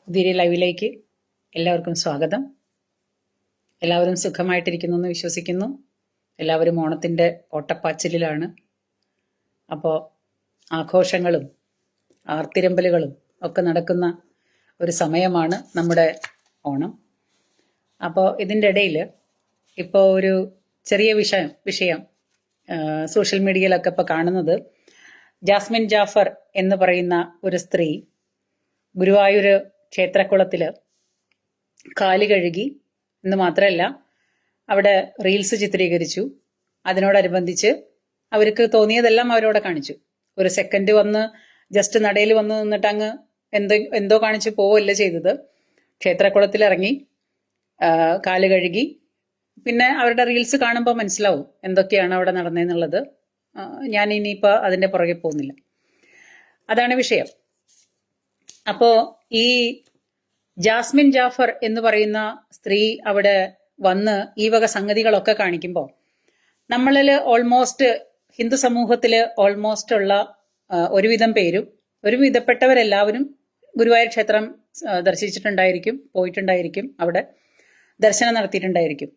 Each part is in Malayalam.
പുതിയൊരു ലൈവിലേക്ക് എല്ലാവർക്കും സ്വാഗതം. എല്ലാവരും സുഖമായിട്ടിരിക്കുന്നു എന്ന് വിശ്വസിക്കുന്നു. എല്ലാവരും ഓണത്തിൻ്റെ ഓട്ടപ്പാച്ചിലിലാണ്. അപ്പോൾ ആഘോഷങ്ങളും ആർത്തിരമ്പലുകളും ഒക്കെ നടക്കുന്ന ഒരു സമയമാണ് നമ്മുടെ ഓണം. അപ്പോൾ ഇതിൻ്റെ ഇടയിൽ ഇപ്പോൾ ഒരു ചെറിയ വിഷയം സോഷ്യൽ മീഡിയയിലൊക്കെ ഇപ്പോൾ കാണുന്നത്, ജാസ്മിൻ ജാഫർ എന്ന് പറയുന്ന ഒരു സ്ത്രീ ഗുരുവായൂർ ക്ഷേത്രക്കുളത്തില് കാല് കഴുകി എന്ന് മാത്രമല്ല അവിടെ റീൽസ് ചിത്രീകരിച്ചു. അതിനോടനുബന്ധിച്ച് അവർക്ക് തോന്നിയതെല്ലാം അവരോട് കാണിച്ചു. ഒരു സെക്കൻഡ് വന്ന് ജസ്റ്റ് നടയിൽ വന്ന് നിന്നിട്ട് അങ്ങ് എന്തോ കാണിച്ച് പോവല്ല ചെയ്തത്. ക്ഷേത്രക്കുളത്തിൽ ഇറങ്ങി കാല് കഴുകി. പിന്നെ അവരുടെ റീൽസ് കാണുമ്പോൾ മനസ്സിലാവും എന്തൊക്കെയാണ് അവിടെ നടന്നതെന്നുള്ളത്. ഞാൻ ഇനിയിപ്പോൾ അതിൻ്റെ പുറകെ പോകുന്നില്ല. അതാണ് വിഷയം. അപ്പോ ഈ ജാസ്മിൻ ജാഫർ എന്ന് പറയുന്ന സ്ത്രീ അവിടെ വന്ന് ഈ വക സംഗതികളൊക്കെ കാണിക്കുമ്പോൾ നമ്മളിൽ ഓൾമോസ്റ്റ് ഹിന്ദു സമൂഹത്തില് ഓൾമോസ്റ്റ് ഉള്ള ഒരുവിധം പേരും ഒരുവിധപ്പെട്ടവരെല്ലാവരും ഗുരുവായൂർ ക്ഷേത്രം ദർശിച്ചിട്ടുണ്ടായിരിക്കും, പോയിട്ടുണ്ടായിരിക്കും, അവിടെ ദർശനം നടത്തിയിട്ടുണ്ടായിരിക്കും.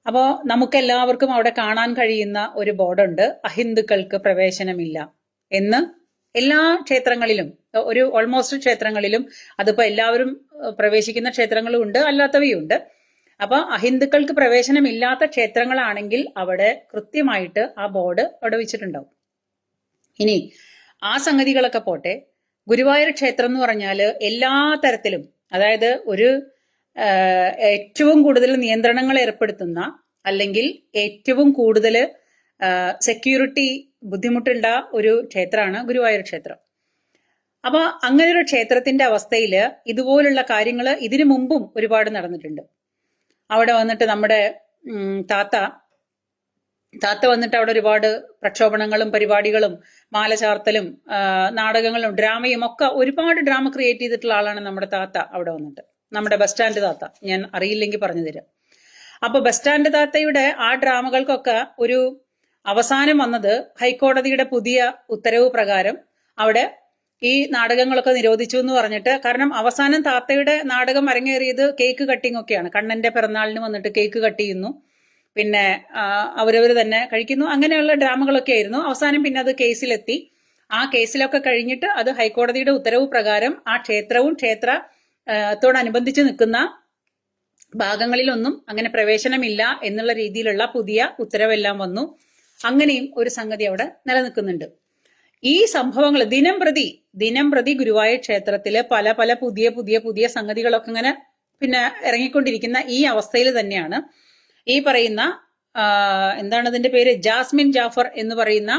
അപ്പോൾ നമുക്കെല്ലാവർക്കും അവിടെ കാണാൻ കഴിയുന്ന ഒരു ബോർഡുണ്ട്, അഹിന്ദുക്കൾക്ക് പ്രവേശനമില്ല എന്ന്. എല്ലാ ക്ഷേത്രങ്ങളിലും, ഒരു ഓൾമോസ്റ്റ് ക്ഷേത്രങ്ങളിലും, അതിപ്പോ എല്ലാവരും പ്രവേശിക്കുന്ന ക്ഷേത്രങ്ങളും ഉണ്ട്, അല്ലാത്തവയും ഉണ്ട്. അപ്പൊ അഹിന്ദുക്കൾക്ക് പ്രവേശനമില്ലാത്ത ക്ഷേത്രങ്ങളാണെങ്കിൽ അവിടെ കൃത്യമായിട്ട് ആ ബോർഡ് അവിടെ വെച്ചിട്ടുണ്ടാവും. ഇനി ആ സംഗതികളൊക്കെ പോട്ടെ, ഗുരുവായൂർ ക്ഷേത്രം എന്ന് പറഞ്ഞാൽ എല്ലാ തരത്തിലും, അതായത് ഒരു ഏറ്റവും കൂടുതൽ നിയന്ത്രണങ്ങൾ ഏർപ്പെടുത്തുന്ന അല്ലെങ്കിൽ ഏറ്റവും കൂടുതൽ സെക്യൂരിറ്റി ബുദ്ധിമുട്ടുണ്ട ഒരു ക്ഷേത്രമാണ് ഗുരുവായൂർ ക്ഷേത്രം. അപ്പൊ അങ്ങനെ ഒരു ക്ഷേത്രത്തിന്റെ അവസ്ഥയില് ഇതുപോലുള്ള കാര്യങ്ങൾ ഇതിനു മുമ്പും ഒരുപാട് നടന്നിട്ടുണ്ട്. അവിടെ വന്നിട്ട് നമ്മുടെ താത്ത വന്നിട്ട് അവിടെ ഒരുപാട് പ്രക്ഷോഭണങ്ങളും പരിപാടികളും മാല ചാർത്തലും നാടകങ്ങളും ഡ്രാമയും ഒക്കെ ഒരുപാട് ഡ്രാമ ക്രിയേറ്റ് ചെയ്തിട്ടുള്ള ആളാണ് നമ്മുടെ താത്ത. അവിടെ വന്നിട്ട് നമ്മുടെ ബസ് സ്റ്റാൻഡ് താത്ത, ഞാൻ അറിയില്ലെങ്കിൽ പറഞ്ഞു തരാം. അപ്പൊ ബസ് സ്റ്റാൻഡ് താത്തയുടെ ആ ഡ്രാമകൾക്കൊക്കെ ഒരു അവസാനം വന്നത് ഹൈക്കോടതിയുടെ പുതിയ ഉത്തരവ് പ്രകാരം അവിടെ ഈ നാടകങ്ങളൊക്കെ നിരോധിച്ചു എന്ന് പറഞ്ഞിട്ട്. കാരണം അവസാനം താത്തയുടെ നാടകം അരങ്ങേറിയത് കേക്ക് കട്ടിംഗ് ഒക്കെയാണ്. കണ്ണന്റെ പിറന്നാളിന് വന്നിട്ട് കേക്ക് കട്ട് ചെയ്യുന്നു, പിന്നെ അവരവർ തന്നെ കഴിക്കുന്നു, അങ്ങനെയുള്ള ഡ്രാമകളൊക്കെ ആയിരുന്നു. അവസാനം പിന്നെ അത് കേസിലെത്തി. ആ കേസിലൊക്കെ കഴിഞ്ഞിട്ട് അത് ഹൈക്കോടതിയുടെ ഉത്തരവ് പ്രകാരം ആ ക്ഷേത്രവും ക്ഷേത്രത്തോടനുബന്ധിച്ച് നിൽക്കുന്ന ഭാഗങ്ങളിലൊന്നും അങ്ങനെ പ്രവേശനമില്ല എന്നുള്ള രീതിയിലുള്ള പുതിയ ഉത്തരവെല്ലാം വന്നു. അങ്ങനെയും ഒരു സംഗതി അവിടെ നിലനിൽക്കുന്നുണ്ട്. ഈ സംഭവങ്ങൾ ദിനം പ്രതി ഗുരുവായൂർ ക്ഷേത്രത്തില് പല പല പുതിയ സംഗതികളൊക്കെ ഇങ്ങനെ പിന്നെ ഇറങ്ങിക്കൊണ്ടിരിക്കുന്ന ഈ അവസ്ഥയിൽ തന്നെയാണ് ഈ പറയുന്ന എന്താണ് ഇതിന്റെ പേര്, ജാസ്മിൻ ജാഫർ എന്ന് പറയുന്ന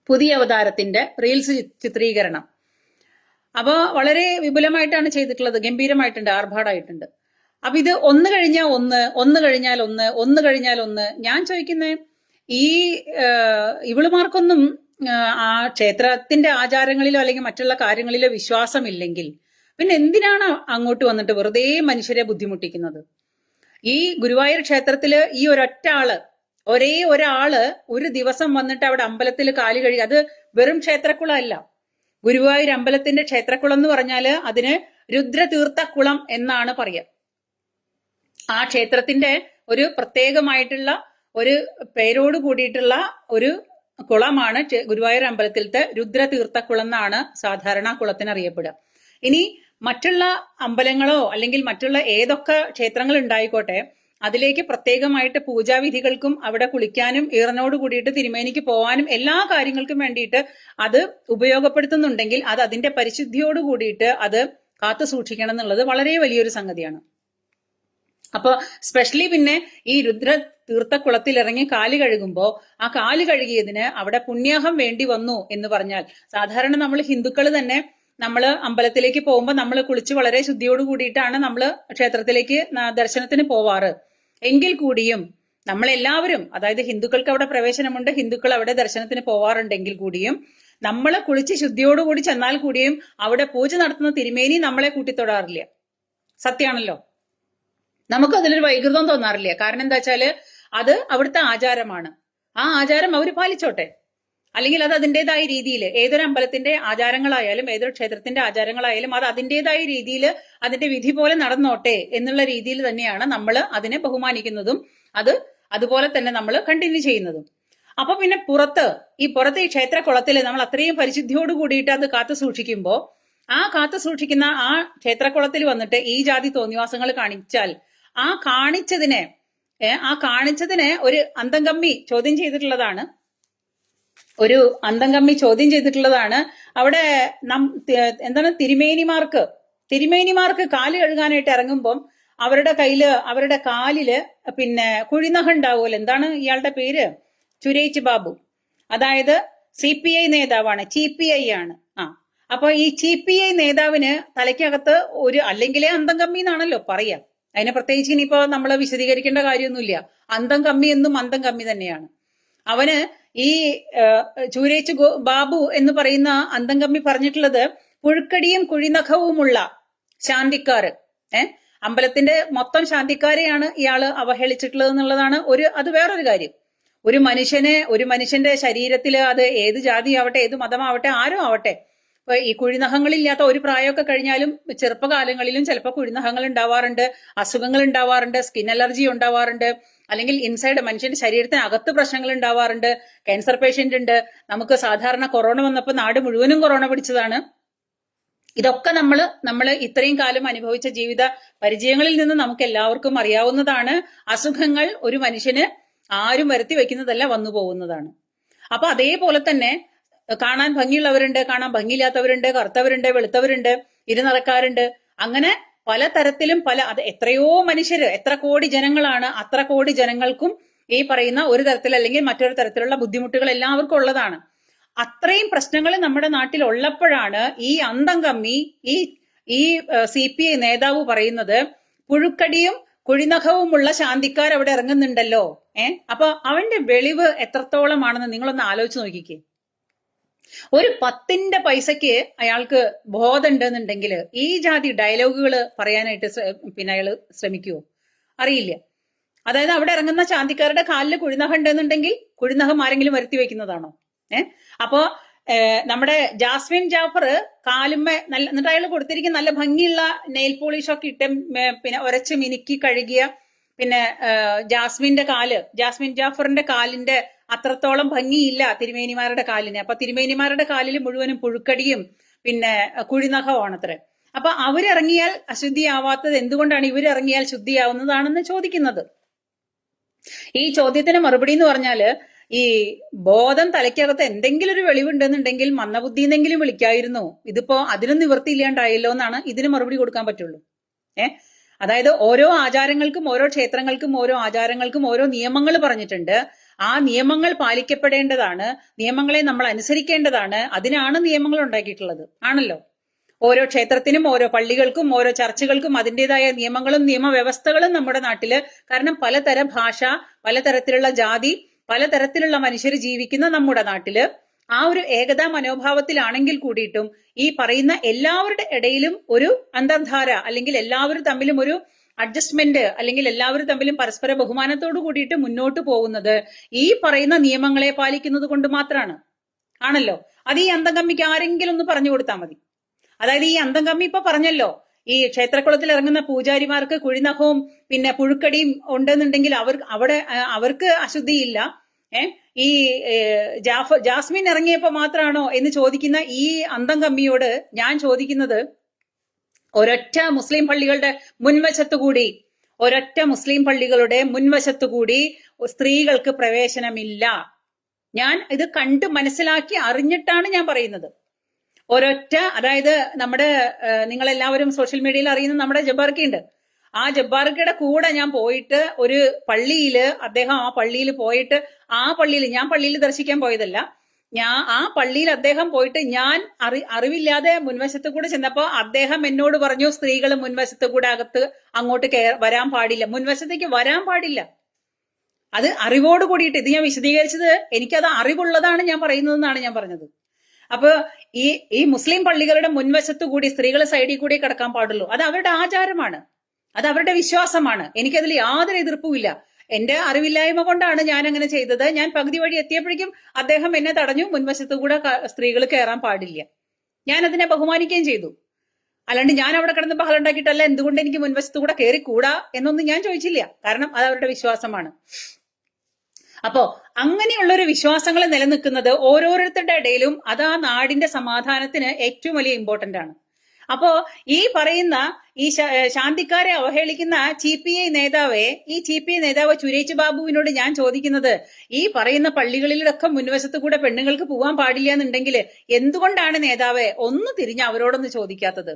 പുതിയ അവതാരത്തിന്റെ റീൽസ് ചിത്രീകരണം. അപ്പൊ വളരെ വിപുലമായിട്ടാണ് ചെയ്തിട്ടുള്ളത്, ഗംഭീരമായിട്ടുണ്ട്, ആർഭാടായിട്ടുണ്ട്. അപ്പൊ ഇത് ഒന്ന് കഴിഞ്ഞാൽ ഒന്ന്. ഞാൻ ചോദിക്കുന്നേ, ഈ ഇവളുമാർക്കൊന്നും ആ ക്ഷേത്രത്തിന്റെ ആചാരങ്ങളിലോ അല്ലെങ്കിൽ മറ്റുള്ള കാര്യങ്ങളിലോ വിശ്വാസമില്ലെങ്കിൽ പിന്നെ എന്തിനാണ് അങ്ങോട്ട് വന്നിട്ട് വെറുതെ മനുഷ്യരെ ബുദ്ധിമുട്ടിക്കുന്നത്? ഈ ഗുരുവായൂർ ക്ഷേത്രത്തില് ഈ ഒരേ ഒരാള് ഒരു ദിവസം വന്നിട്ട് അവിടെ അമ്പലത്തിൽ കാല് കഴുകി. അത് വെറും ക്ഷേത്രക്കുളമല്ല, ഗുരുവായൂർ അമ്പലത്തിന്റെ ക്ഷേത്രക്കുളം എന്ന് പറഞ്ഞാല് അതിന് രുദ്രതീർത്ഥക്കുളം എന്നാണ് പറയുക. ആ ക്ഷേത്രത്തിന്റെ ഒരു പ്രത്യേകമായിട്ടുള്ള ഒരു പേരോട് കൂടിയിട്ടുള്ള ഒരു കുളമാണ് ഗുരുവായൂർ അമ്പലത്തിലത്തെ രുദ്രതീർത്ഥക്കുളം എന്നാണ് സാധാരണ കുളത്തിന് അറിയപ്പെടുക. ഇനി മറ്റുള്ള അമ്പലങ്ങളോ അല്ലെങ്കിൽ മറ്റുള്ള ഏതൊക്കെ ക്ഷേത്രങ്ങൾ ഉണ്ടായിക്കോട്ടെ, അതിലേക്ക് പ്രത്യേകമായിട്ട് പൂജാവിധികൾക്കും അവിടെ കുളിക്കാനും ഈറനോട് കൂടിയിട്ട് തിരുമേനിക്ക് പോവാനും എല്ലാ കാര്യങ്ങൾക്കും വേണ്ടിയിട്ട് അത് ഉപയോഗപ്പെടുത്തുന്നുണ്ടെങ്കിൽ അത് അതിന്റെ പരിശുദ്ധിയോട് കൂടിയിട്ട് അത് കാത്തു സൂക്ഷിക്കണം എന്നുള്ളത് വളരെ വലിയൊരു സംഗതിയാണ്. അപ്പൊ സ്പെഷ്യലി പിന്നെ ഈ രുദ്ര തീർത്ഥക്കുളത്തിൽ ഇറങ്ങി കാല് കഴുകുമ്പോൾ ആ കാല് കഴുകിയതിന് അവിടെ പുണ്യാഹം വേണ്ടി വന്നു എന്ന് പറഞ്ഞാൽ, സാധാരണ നമ്മൾ ഹിന്ദുക്കൾ തന്നെ നമ്മൾ അമ്പലത്തിലേക്ക് പോകുമ്പോൾ നമ്മൾ കുളിച്ച് വളരെ ശുദ്ധിയോട് കൂടിയിട്ടാണ് നമ്മൾ ക്ഷേത്രത്തിലേക്ക് ദർശനത്തിന് പോവാറ്. എങ്കിൽ കൂടിയും നമ്മളെല്ലാവരും, അതായത് ഹിന്ദുക്കൾക്ക് അവിടെ പ്രവേശനമുണ്ട്, ഹിന്ദുക്കൾ അവിടെ ദർശനത്തിന് പോവാറുണ്ടെങ്കിൽ കൂടിയും നമ്മൾ കുളിച്ച് ശുദ്ധിയോടുകൂടി ചെന്നാൽ കൂടിയും അവിടെ പൂജ നടത്തുന്ന തിരുമേനി നമ്മളെ കൂട്ടിത്തൊടാറില്ല. സത്യമാണല്ലോ. നമുക്ക് അതിലൊരു വൈകൃതം തോന്നാറില്ല. കാരണം എന്താ വെച്ചാല് അത് അവിടുത്തെ ആചാരമാണ്. ആ ആചാരം അവർ പാലിച്ചോട്ടെ. അല്ലെങ്കിൽ അത് അതിൻ്റെതായ രീതിയിൽ ഏതൊരു അമ്പലത്തിന്റെ ആചാരങ്ങളായാലും ഏതൊരു ക്ഷേത്രത്തിന്റെ ആചാരങ്ങളായാലും അത് അതിൻ്റെതായ രീതിയിൽ അതിന്റെ വിധി പോലെ നടന്നോട്ടെ എന്നുള്ള രീതിയിൽ തന്നെയാണ് നമ്മൾ അതിനെ ബഹുമാനിക്കുന്നതും അത് അതുപോലെ തന്നെ നമ്മൾ കണ്ടിന്യൂ ചെയ്യുന്നതും. അപ്പൊ പിന്നെ പുറത്ത് ഈ ക്ഷേത്രക്കുളത്തിൽ നമ്മൾ അത്രയും പരിശുദ്ധിയോട് കൂടിയിട്ട് അത് കാത്തു സൂക്ഷിക്കുമ്പോൾ ആ കാത്തു സൂക്ഷിക്കുന്ന ആ ക്ഷേത്രക്കുളത്തിൽ വന്നിട്ട് ഈ ജാതി തോന്നിവാസങ്ങൾ കാണിച്ചാൽ ആ കാണിച്ചതിനെ ഒരു അന്തംകമ്മി ചോദ്യം ചെയ്തിട്ടുള്ളതാണ്. അവിടെ എന്താണ് തിരുമേനിമാർക്ക് കാല് കഴുകാനായിട്ട് ഇറങ്ങുമ്പം അവരുടെ കാലില് പിന്നെ കുഴിനഖം ഉണ്ടാവുമല്ലോ. എന്താണ് ഇയാളുടെ പേര്? ചുരേച്ച് ബാബു. അതായത് CPI നേതാവാണ്, CPI ആണ്. അപ്പൊ ഈ CPI നേതാവിന് തലയ്ക്കകത്ത് അല്ലെങ്കിലേ അന്തംകമ്മി എന്നാണല്ലോ പറയാ. അതിനെ പ്രത്യേകിച്ച് ഇനിയിപ്പോ നമ്മൾ വിശദീകരിക്കേണ്ട കാര്യമൊന്നുമില്ല. അന്തം കമ്മി എന്നും അന്തം കമ്മി തന്നെയാണ്. അവന് ഈ ചൂരേച്ച് ബാബു എന്ന് പറയുന്ന അന്തം കമ്മി പറഞ്ഞിട്ടുള്ളത് പുഴുക്കടിയും കുഴിനഖവുമുള്ള ശാന്തിക്കാര്, അമ്പലത്തിന്റെ മൊത്തം ശാന്തിക്കാരെയാണ് ഇയാള് അവഹേളിച്ചിട്ടുള്ളത് എന്നുള്ളതാണ് അത് വേറൊരു കാര്യം. ഒരു മനുഷ്യന്റെ ശരീരത്തില് അത് ഏത് ജാതി ആവട്ടെ, ഏത് മതമാവട്ടെ, ആരും ആവട്ടെ, ഇപ്പൊ ഈ കുഴിനഖങ്ങളില്ലാത്ത ഒരു പ്രായമൊക്കെ കഴിഞ്ഞാലും ചെറുപ്പകാലങ്ങളിലും ചിലപ്പോൾ കുഴിനഖങ്ങൾ ഉണ്ടാവാറുണ്ട്, അസുഖങ്ങൾ ഉണ്ടാവാറുണ്ട്, സ്കിൻ അലർജി ഉണ്ടാവാറുണ്ട്, അല്ലെങ്കിൽ ഇൻസൈഡ് മനുഷ്യന്റെ ശരീരത്തിന് അകത്ത് പ്രശ്നങ്ങൾ ഉണ്ടാവാറുണ്ട്. ക്യാൻസർ പേഷ്യന്റ് ഉണ്ട്. നമുക്ക് സാധാരണ കൊറോണ വന്നപ്പോൾ നാട് മുഴുവനും കൊറോണ പിടിച്ചതാണ്. ഇതൊക്കെ നമ്മൾ ഇത്രയും കാലം അനുഭവിച്ച ജീവിത പരിചയങ്ങളിൽ നിന്ന് നമുക്ക് എല്ലാവർക്കും അറിയാവുന്നതാണ്. അസുഖങ്ങൾ ഒരു മനുഷ്യന് ആരും വരുത്തി വെക്കുന്നതല്ല, വന്നു പോകുന്നതാണ്. അപ്പൊ അതേപോലെ തന്നെ കാണാൻ ഭംഗിയുള്ളവരുണ്ട്, കാണാൻ ഭംഗിയില്ലാത്തവരുണ്ട്, കറുത്തവരുണ്ട്, വെളുത്തവരുണ്ട്, ഇരുനിറക്കാരുണ്ട്. അങ്ങനെ പലതരത്തിലും അത് എത്രയോ മനുഷ്യര്, എത്ര കോടി ജനങ്ങളാണ്. അത്ര കോടി ജനങ്ങൾക്കും ഈ പറയുന്ന ഒരു തരത്തിൽ അല്ലെങ്കിൽ മറ്റൊരു തരത്തിലുള്ള ബുദ്ധിമുട്ടുകൾ എല്ലാവർക്കും ഉള്ളതാണ്. അത്രയും പ്രശ്നങ്ങൾ നമ്മുടെ നാട്ടിൽ ഉള്ളപ്പോഴാണ് ഈ അന്തം കമ്മി ഈ CPI നേതാവ് പറയുന്നത് പുഴുക്കടിയും കുഴിനഖവുമുള്ള ശാന്തിക്കാർ അവിടെ ഇറങ്ങുന്നുണ്ടല്ലോ. അപ്പൊ അവന്റെ വെളിവ് എത്രത്തോളമാണെന്ന് നിങ്ങളൊന്ന് ആലോചിച്ച് നോക്കിക്കേ. ഒരു 10 പൈസക്ക് അയാൾക്ക് ബോധം ഉണ്ടെന്നുണ്ടെങ്കിൽ ഈ ജാതി ഡയലോഗുകൾ പറയാനായിട്ട് പിന്നെ അയാൾ ശ്രമിക്കുവോ? അറിയില്ല. അതായത് അവിടെ ഇറങ്ങുന്ന ശാന്തിക്കാരുടെ കാലിൽ കുഴിനഖം ഉണ്ടെന്നുണ്ടെങ്കിൽ കുഴിനഖം ആരെങ്കിലും വരുത്തി വെക്കുന്നതാണോ? അപ്പോ നമ്മുടെ ജാസ്മിൻ ജാഫർ കാലുമ്മ എന്നിട്ട് അയാൾ കൊടുത്തിരിക്കുന്ന നല്ല ഭംഗിയുള്ള നെയിൽ പോളിഷ് ഒക്കെ ഇട്ട് പിന്നെ ഉരച്ച് മിനുക്കി കഴുകിയ പിന്നെ ജാസ്മിൻ ജാഫറിന്റെ കാലിന്റെ അത്രത്തോളം ഭംഗിയില്ല തിരുമേനിമാരുടെ കാലിന്. അപ്പൊ തിരുമേനിമാരുടെ കാലിൽ മുഴുവനും പുഴുക്കടിയും പിന്നെ കുഴിനഖമാണത്രേ. അപ്പൊ അവരിറങ്ങിയാൽ അശുദ്ധിയാവാത്തത് എന്തുകൊണ്ടാണ് ഇവരിറങ്ങിയാൽ ശുദ്ധിയാവുന്നതാണെന്ന് ചോദിക്കുന്നത്. ഈ ചോദ്യത്തിന് മറുപടി എന്ന് പറഞ്ഞാല് ഈ ബോധം തലയ്ക്കകത്ത് എന്തെങ്കിലും ഒരു വെളിവുണ്ടെന്നുണ്ടെങ്കിൽ മന്ദബുദ്ധി എന്നെങ്കിലും വിളിക്കായിരുന്നു. ഇതിപ്പോ അതിനും നിവൃത്തിയില്ലാണ്ടായല്ലോ എന്നാണ് ഇതിന് മറുപടി കൊടുക്കാൻ പറ്റുള്ളൂ. അതായത് ഓരോ ആചാരങ്ങൾക്കും ഓരോ ക്ഷേത്രങ്ങൾക്കും ഓരോ ആചാരങ്ങൾക്കും ഓരോ നിയമങ്ങൾ പറഞ്ഞിട്ടുണ്ട്. ആ നിയമങ്ങൾ പാലിക്കപ്പെടേണ്ടതാണ്, നിയമങ്ങളെ നമ്മൾ അനുസരിക്കേണ്ടതാണ്. അതിനാണ് നിയമങ്ങൾ ഉണ്ടാക്കിയിട്ടുള്ളത് ആണല്ലോ. ഓരോ ക്ഷേത്രത്തിനും ഓരോ പള്ളികൾക്കും ഓരോ ചർച്ചുകൾക്കും അതിൻ്റെതായ നിയമങ്ങളും നിയമവ്യവസ്ഥകളും നമ്മുടെ നാട്ടില്. കാരണം പലതര ഭാഷ, പലതരത്തിലുള്ള ജാതി, പലതരത്തിലുള്ള മനുഷ്യർ ജീവിക്കുന്ന നമ്മുടെ നാട്ടില് ആ ഒരു ഏകതാ മനോഭാവത്തിലാണെങ്കിൽ കൂടിയിട്ടും ഈ പറയുന്ന എല്ലാവരുടെ ഇടയിലും ഒരു അന്തർധാര അല്ലെങ്കിൽ എല്ലാവരും തമ്മിലും ഒരു അഡ്ജസ്റ്റ്മെന്റ് അല്ലെങ്കിൽ എല്ലാവരും തമ്മിലും പരസ്പര ബഹുമാനത്തോടു കൂടിയിട്ട് മുന്നോട്ട് പോകുന്നത് ഈ പറയുന്ന നിയമങ്ങളെ പാലിക്കുന്നത് കൊണ്ട് മാത്രമാണ് ആണല്ലോ. അത് ഈ അന്തംകമ്മിക്ക് ആരെങ്കിലും ഒന്ന് പറഞ്ഞു കൊടുത്താൽ മതി. അതായത് ഈ അന്തംകമ്മി ഇപ്പൊ പറഞ്ഞല്ലോ, ഈ ക്ഷേത്രക്കുളത്തിൽ ഇറങ്ങുന്ന പൂജാരിമാർക്ക് കുഴിനഖവും പിന്നെ പുഴുക്കടിയും ഉണ്ടെന്നുണ്ടെങ്കിൽ അവർക്ക് അശുദ്ധിയില്ല. ഈ ജാസ്മിൻ ഇറങ്ങിയപ്പോ മാത്രമാണോ എന്ന് ചോദിക്കുന്ന ഈ അന്തംകമ്മിയോട് ഞാൻ ചോദിക്കുന്നത്, ഒരൊറ്റ മുസ്ലിം പള്ളികളുടെ മുൻവശത്തുകൂടി സ്ത്രീകൾക്ക് പ്രവേശനമില്ല. ഞാൻ ഇത് കണ്ട് മനസ്സിലാക്കി അറിഞ്ഞിട്ടാണ് ഞാൻ പറയുന്നത്. അതായത് നമ്മുടെ നിങ്ങളെല്ലാവരും സോഷ്യൽ മീഡിയയിൽ അറിയുന്ന നമ്മുടെ ജബ്ബാർക്കയുണ്ട്. ആ ജബ്ബാർക്കയുടെ കൂടെ ഞാൻ പോയിട്ട് ഒരു പള്ളിയില് അദ്ദേഹം ആ പള്ളിയിൽ ഞാൻ പള്ളിയിൽ ദർശിക്കാൻ പോയതല്ല, ആ പള്ളിയിൽ അദ്ദേഹം പോയിട്ട് ഞാൻ അറിവില്ലാതെ മുൻവശത്ത് കൂടെ ചെന്നപ്പോ അദ്ദേഹം എന്നോട് പറഞ്ഞു, സ്ത്രീകൾ മുൻവശത്ത് കൂടെ അകത്ത് അങ്ങോട്ട് വരാൻ പാടില്ല, മുൻവശത്തേക്ക് വരാൻ പാടില്ല. അത് അറിവോട് കൂടിയിട്ട് ഇത് ഞാൻ വിശദീകരിച്ചത് എനിക്കത് അറിവുള്ളതാണ് ഞാൻ പറയുന്നതെന്നാണ് ഞാൻ പറഞ്ഞത്. അപ്പൊ ഈ മുസ്ലിം പള്ളികളുടെ മുൻവശത്തു കൂടി സ്ത്രീകൾ സൈഡിൽ കൂടി കിടക്കാൻ പാടുള്ളൂ. അത് അവരുടെ ആചാരമാണ്, അത് അവരുടെ വിശ്വാസമാണ്. എനിക്കതിൽ യാതൊരു എതിർപ്പുമില്ല. എന്റെ അറിവില്ലായ്മ കൊണ്ടാണ് ഞാൻ അങ്ങനെ ചെയ്തത്. ഞാൻ പകുതി വഴി എത്തിയപ്പോഴേക്കും അദ്ദേഹം എന്നെ തടഞ്ഞു. മുൻവശത്ത് കൂടെ സ്ത്രീകൾ കയറാൻ പാടില്ല. ഞാൻ അതിനെ ബഹുമാനിക്കുകയും ചെയ്തു. അല്ലാണ്ട് ഞാൻ അവിടെ കിടന്ന് ബഹളം ഉണ്ടാക്കിയിട്ടല്ല എന്തുകൊണ്ട് എനിക്ക് മുൻവശത്ത് കൂടെ കയറിക്കൂടാ എന്നൊന്നും ഞാൻ ചോദിച്ചില്ല. കാരണം അത് അവരുടെ വിശ്വാസമാണ്. അപ്പോ അങ്ങനെയുള്ളൊരു വിശ്വാസങ്ങൾ നിലനിൽക്കുന്നത് ഓരോരുത്തരുടെ ഇടയിലും അത് ആ നാടിന്റെ സമാധാനത്തിന് ഏറ്റവും വലിയ ഇമ്പോർട്ടന്റ് ആണ്. അപ്പോ ഈ പറയുന്ന ഈ ശാന്തിക്കാരെ അവഹേളിക്കുന്ന CPI നേതാവെ, ഈ CPI നേതാവ് സുരേഷ് ബാബുവിനോട് ഞാൻ ചോദിക്കുന്നത്, ഈ പറയുന്ന പള്ളികളിലൊക്കെ മുൻവശത്ത് കൂടെ പെണ്ണുങ്ങൾക്ക് പോകാൻ പാടില്ല എന്നുണ്ടെങ്കിൽ എന്തുകൊണ്ടാണ് നേതാവെ ഒന്ന് തിരിഞ്ഞ് അവരോടൊന്ന് ചോദിക്കാത്തത്?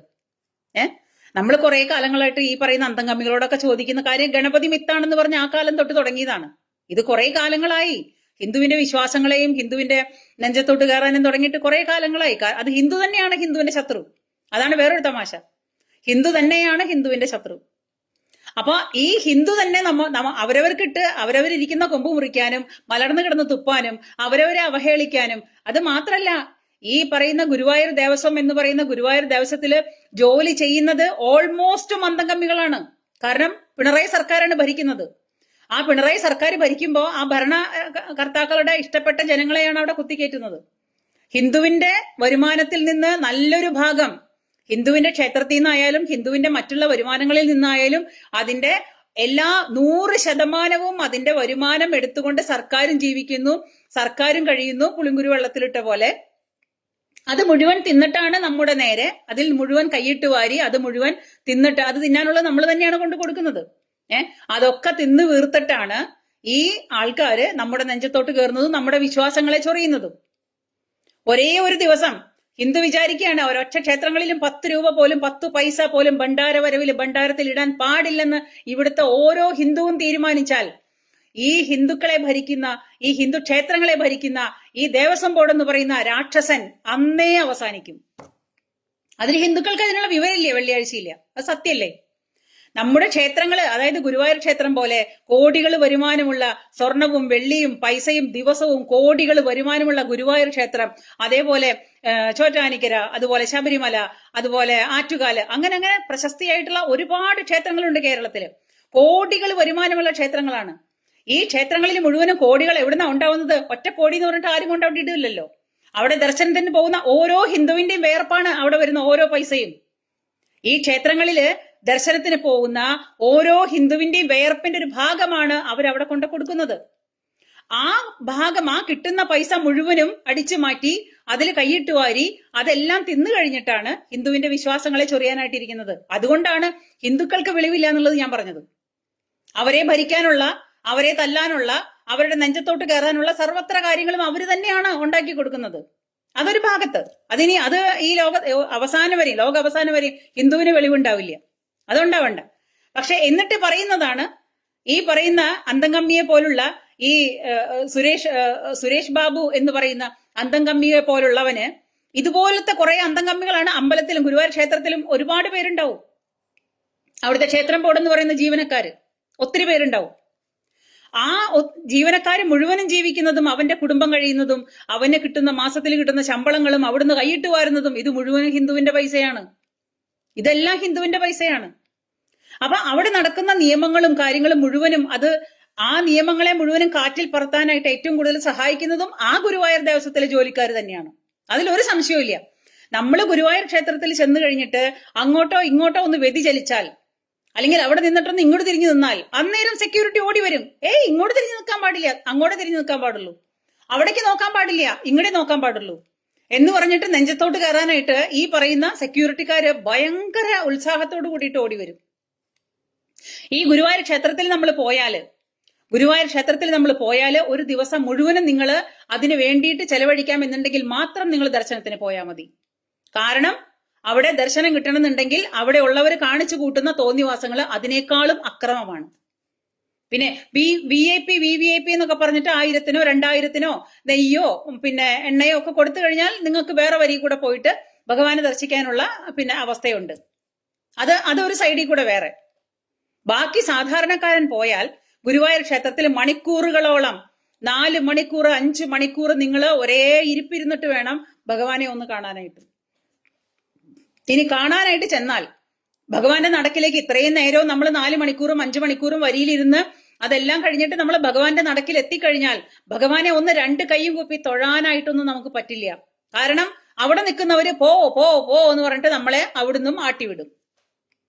നമ്മൾ കുറെ കാലങ്ങളായിട്ട് ഈ പറയുന്ന അന്തംഗമികളോടൊക്കെ ചോദിക്കുന്ന കാര്യം ഗണപതി മിത്താണെന്ന് പറഞ്ഞ ആ കാലം തൊട്ട് തുടങ്ങിയതാണ്. ഇത് കുറെ കാലങ്ങളായി. ഹിന്ദുവിന്റെ വിശ്വാസങ്ങളെയും ഹിന്ദുവിന്റെ നെഞ്ചത്തോട്ട് കയറാനും തുടങ്ങിയിട്ട് കുറെ കാലങ്ങളായി. അത് ഹിന്ദു തന്നെയാണ് ഹിന്ദുവിന്റെ ശത്രു. അതാണ് വേറൊരു തമാശ. ഹിന്ദു തന്നെയാണ് ഹിന്ദുവിന്റെ ശത്രു. അപ്പൊ ഈ ഹിന്ദു തന്നെ അവരവർക്കിട്ട് അവരവരിയ്ക്കുന്ന കൊമ്പ് മുറിക്കാനും മലർന്നു കിടന്ന് തുപ്പാനും അവരവരെ അവഹേളിക്കാനും, അത് മാത്രല്ല ഈ പറയുന്ന ഗുരുവായൂർ ദേവസ്വം എന്ന് പറയുന്ന ഗുരുവായൂർ ദേവസ്വത്തില് ജോലി ചെയ്യുന്നത് ഓൾമോസ്റ്റ് അന്തംഗമ്മികളാണ്. കാരണം പിണറായി സർക്കാരാണ് ഭരിക്കുന്നത്. ആ പിണറായി സർക്കാർ ഭരിക്കുമ്പോൾ ആ ഭരണകർത്താക്കളുടെ ഇഷ്ടപ്പെട്ട ജനങ്ങളെയാണ് അവിടെ കുത്തിക്കയറ്റുന്നത്. ഹിന്ദുവിന്റെ വരുമാനത്തിൽ നിന്ന് നല്ലൊരു ഭാഗം ഹിന്ദുവിന്റെ ക്ഷേത്രത്തിൽ നിന്നായാലും ഹിന്ദുവിന്റെ മറ്റുള്ള വരുമാനങ്ങളിൽ നിന്നായാലും അതിന്റെ എല്ലാ 100% അതിന്റെ വരുമാനം എടുത്തുകൊണ്ട് സർക്കാരും ജീവിക്കുന്നു, സർക്കാരും കഴിയുന്നു. പുളിങ്കുരു വെള്ളത്തിലിട്ട പോലെ അത് മുഴുവൻ തിന്നിട്ടാണ് നമ്മുടെ നേരെ, അതിൽ മുഴുവൻ കൈയിട്ട് വാരി അത് മുഴുവൻ തിന്നിട്ട് അത് തിന്നാനുള്ളത് നമ്മൾ തന്നെയാണ് കൊണ്ട് കൊടുക്കുന്നത്. അതൊക്കെ തിന്ന് വീർത്തിട്ടാണ് ഈ ആൾക്കാര് നമ്മുടെ നെഞ്ചത്തോട്ട് കയറുന്നതും നമ്മുടെ വിശ്വാസങ്ങളെ ചൊറിയുന്നതും. ഒരേ ഒരു ദിവസം ഹിന്ദു വിചാരിക്കുകയാണ് ഒരൊറ്റ ക്ഷേത്രങ്ങളിലും 10 രൂപ പോലും 10 പൈസ പോലും ഭണ്ഡാരത്തിൽ ഇടാൻ പാടില്ലെന്ന് ഇവിടുത്തെ ഓരോ ഹിന്ദുവും തീരുമാനിച്ചാൽ ഈ ഹിന്ദുക്കളെ ഭരിക്കുന്ന, ഈ ഹിന്ദു ക്ഷേത്രങ്ങളെ ഭരിക്കുന്ന ഈ ദേവസ്വം ബോർഡ് എന്ന് പറയുന്ന രാക്ഷസൻ അന്നേ അവസാനിക്കും. അതിന് ഹിന്ദുക്കൾക്ക് അതിനുള്ള വിവരമില്ലേ? വെള്ളിയാഴ്ചയില്ല. അത് സത്യല്ലേ? നമ്മുടെ ക്ഷേത്രങ്ങള്, അതായത് ഗുരുവായൂർ ക്ഷേത്രം പോലെ കോടികൾ വരുമാനമുള്ള, സ്വർണവും വെള്ളിയും പൈസയും ദിവസവും കോടികൾ വരുമാനമുള്ള ഗുരുവായൂർ ക്ഷേത്രം, അതേപോലെ ചോറ്റാനിക്കര, അതുപോലെ ശബരിമല, അതുപോലെ ആറ്റുകാല്, അങ്ങനെ അങ്ങനെ പ്രശസ്തിയായിട്ടുള്ള ഒരുപാട് ക്ഷേത്രങ്ങളുണ്ട് കേരളത്തില്. കോടികൾ വരുമാനമുള്ള ക്ഷേത്രങ്ങളാണ്. ഈ ക്ഷേത്രങ്ങളിൽ മുഴുവനും കോടികൾ എവിടുന്നാ ഉണ്ടാവുന്നത്? ഒറ്റ കോടി എന്ന് പറഞ്ഞിട്ട് ആരും കൊണ്ടവിട്ടിട്ടില്ലല്ലോ. അവിടെ ദർശനത്തിന് പോകുന്ന ഓരോ ഹിന്ദുവിന്റെയും വേർപ്പാണ് അവിടെ വരുന്ന ഓരോ പൈസയും. ഈ ക്ഷേത്രങ്ങളില് ദർശനത്തിന് പോകുന്ന ഓരോ ഹിന്ദുവിന്റെയും വേർപ്പിന്റെ ഒരു ഭാഗമാണ് അവരവിടെ കൊണ്ട് കൊടുക്കുന്നത്. ആ ഭാഗം, ആ കിട്ടുന്ന പൈസ മുഴുവനും അടിച്ചു മാറ്റി അതിൽ കൈയിട്ട് വാരി അതെല്ലാം തിന്നു കഴിഞ്ഞിട്ടാണ് ഹിന്ദുവിന്റെ വിശ്വാസങ്ങളെ ചൊറിയാനായിട്ടിരിക്കുന്നത്. അതുകൊണ്ടാണ് ഹിന്ദുക്കൾക്ക് വെളിവില്ല എന്നുള്ളത് ഞാൻ പറഞ്ഞത്. അവരെ ഭരിക്കാനുള്ള, അവരെ തല്ലാനുള്ള, അവരുടെ നെഞ്ചത്തോട്ട് കയറാനുള്ള സർവത്ര കാര്യങ്ങളും അവര് തന്നെയാണ് ഉണ്ടാക്കി കൊടുക്കുന്നത്. അതൊരു ഭാഗത്ത്. അത് ഈ ലോക അവസാനം വരെ ഹിന്ദുവിന് വെളിവുണ്ടാവില്ല. അതുണ്ടാവണ്ട. പക്ഷെ എന്നിട്ട് പറയുന്നതാണ് ഈ പറയുന്ന അന്തംഗമ്മിയെ പോലുള്ള ഈ സുരേഷ് ബാബു എന്ന് പറയുന്ന അന്തംഗമ്മിയെ പോലുള്ളവന് ഇതുപോലത്തെ കുറെ അന്തംഗമ്മികളാണ് അമ്പലത്തിലും ഗുരുവായൂർ ക്ഷേത്രത്തിലും ഒരുപാട് പേരുണ്ടാവും. അവിടുത്തെ ക്ഷേത്രം ബോർഡ് എന്ന് പറയുന്ന ജീവനക്കാര് ഒത്തിരി പേരുണ്ടാവും. ആ ജീവനക്കാര് മുഴുവനും ജീവിക്കുന്നതും അവന്റെ കുടുംബം കഴിയുന്നതും അവന് കിട്ടുന്ന മാസത്തിൽ കിട്ടുന്ന ശമ്പളങ്ങളും അവിടുന്ന് കൈയിട്ട് വാരുന്നതും ഇത് മുഴുവനും ഹിന്ദുവിന്റെ പൈസയാണ്. ഇതെല്ലാം ഹിന്ദുവിന്റെ പൈസയാണ്. അപ്പൊ അവിടെ നടക്കുന്ന നിയമങ്ങളും കാര്യങ്ങളും മുഴുവനും ആ നിയമങ്ങളെ മുഴുവനും കാറ്റിൽ പറത്താനായിട്ട് ഏറ്റവും കൂടുതൽ സഹായിക്കുന്നതും ആ ഗുരുവായൂർ ദേവസ്വത്തിലെ ജോലിക്കാർ തന്നെയാണ്. അതിലൊരു സംശയവും. നമ്മൾ ഗുരുവായൂർ ക്ഷേത്രത്തിൽ ചെന്ന് കഴിഞ്ഞിട്ട് അങ്ങോട്ടോ ഇങ്ങോട്ടോ ഒന്ന് വ്യതിചലിച്ചാൽ, അല്ലെങ്കിൽ അവിടെ നിന്നിട്ടൊന്ന് ഇങ്ങോട്ട് തിരിഞ്ഞു നിന്നാൽ അന്നേരം സെക്യൂരിറ്റി ഓടി വരും. ഇങ്ങോട്ട് തിരിഞ്ഞു നിൽക്കാൻ പാടില്ല, അങ്ങോട്ട് തിരിഞ്ഞു നിൽക്കാൻ പാടുള്ളൂ, അവിടേക്ക് നോക്കാൻ പാടില്ല, ഇങ്ങോട്ടേ നോക്കാൻ പാടുള്ളൂ എന്ന് പറഞ്ഞിട്ട് നെഞ്ചത്തോട്ട് കയറാനായിട്ട് ഈ പറയുന്ന സെക്യൂരിറ്റിക്കാര് ഭയങ്കര ഉത്സാഹത്തോട് കൂടിയിട്ട് ഓടി വരും. ഈ ഗുരുവായൂർ ക്ഷേത്രത്തിൽ നമ്മൾ പോയാല് ഒരു ദിവസം മുഴുവനും നിങ്ങൾ അതിന് വേണ്ടിയിട്ട് ചെലവഴിക്കാം എന്നുണ്ടെങ്കിൽ മാത്രം നിങ്ങൾ ദർശനത്തിന് പോയാൽ മതി. കാരണം അവിടെ ദർശനം കിട്ടണമെന്നുണ്ടെങ്കിൽ അവിടെ ഉള്ളവർ കാണിച്ചു കൂട്ടുന്ന തോന്നിവാസങ്ങൾ അതിനേക്കാളും അക്രമമാണ്. പിന്നെ VVIP എന്നൊക്കെ പറഞ്ഞിട്ട് 1000-നോ 2000-നോ നെയ്യോ പിന്നെ എണ്ണയോ ഒക്കെ കൊടുത്തു കഴിഞ്ഞാൽ നിങ്ങൾക്ക് വേറെ വരി കൂടെ പോയിട്ട് ഭഗവാനെ ദർശിക്കാനുള്ള പിന്നെ അവസ്ഥയുണ്ട്. അതൊരു സൈഡിൽ കൂടെ വേറെ. ബാക്കി സാധാരണക്കാരൻ പോയാൽ ഗുരുവായൂർ ക്ഷേത്രത്തിൽ മണിക്കൂറുകളോളം 4 മണിക്കൂർ 5 മണിക്കൂർ നിങ്ങൾ ഒരേ ഇരിപ്പിരുന്നിട്ട് വേണം ഭഗവാനെ ഒന്ന് കാണാനായിട്ട്. ഇനി കാണാനായിട്ട് ചെന്നാൽ ഭഗവാന്റെ നടക്കിലേക്ക് ഇത്രയും നേരവും നമ്മൾ 4 മണിക്കൂറും 5 മണിക്കൂറും വരിയിലിരുന്ന് അതെല്ലാം കഴിഞ്ഞിട്ട് നമ്മൾ ഭഗവാന്റെ നടക്കിൽ എത്തിക്കഴിഞ്ഞാൽ ഭഗവാനെ ഒന്ന് രണ്ട് കൈയും കൂപ്പി തൊഴാനായിട്ടൊന്നും നമുക്ക് പറ്റില്ല. കാരണം അവിടെ നിൽക്കുന്നവര് പോ പോ പോ എന്ന് പറഞ്ഞിട്ട് നമ്മളെ അവിടുന്ന് ആട്ടിവിടും.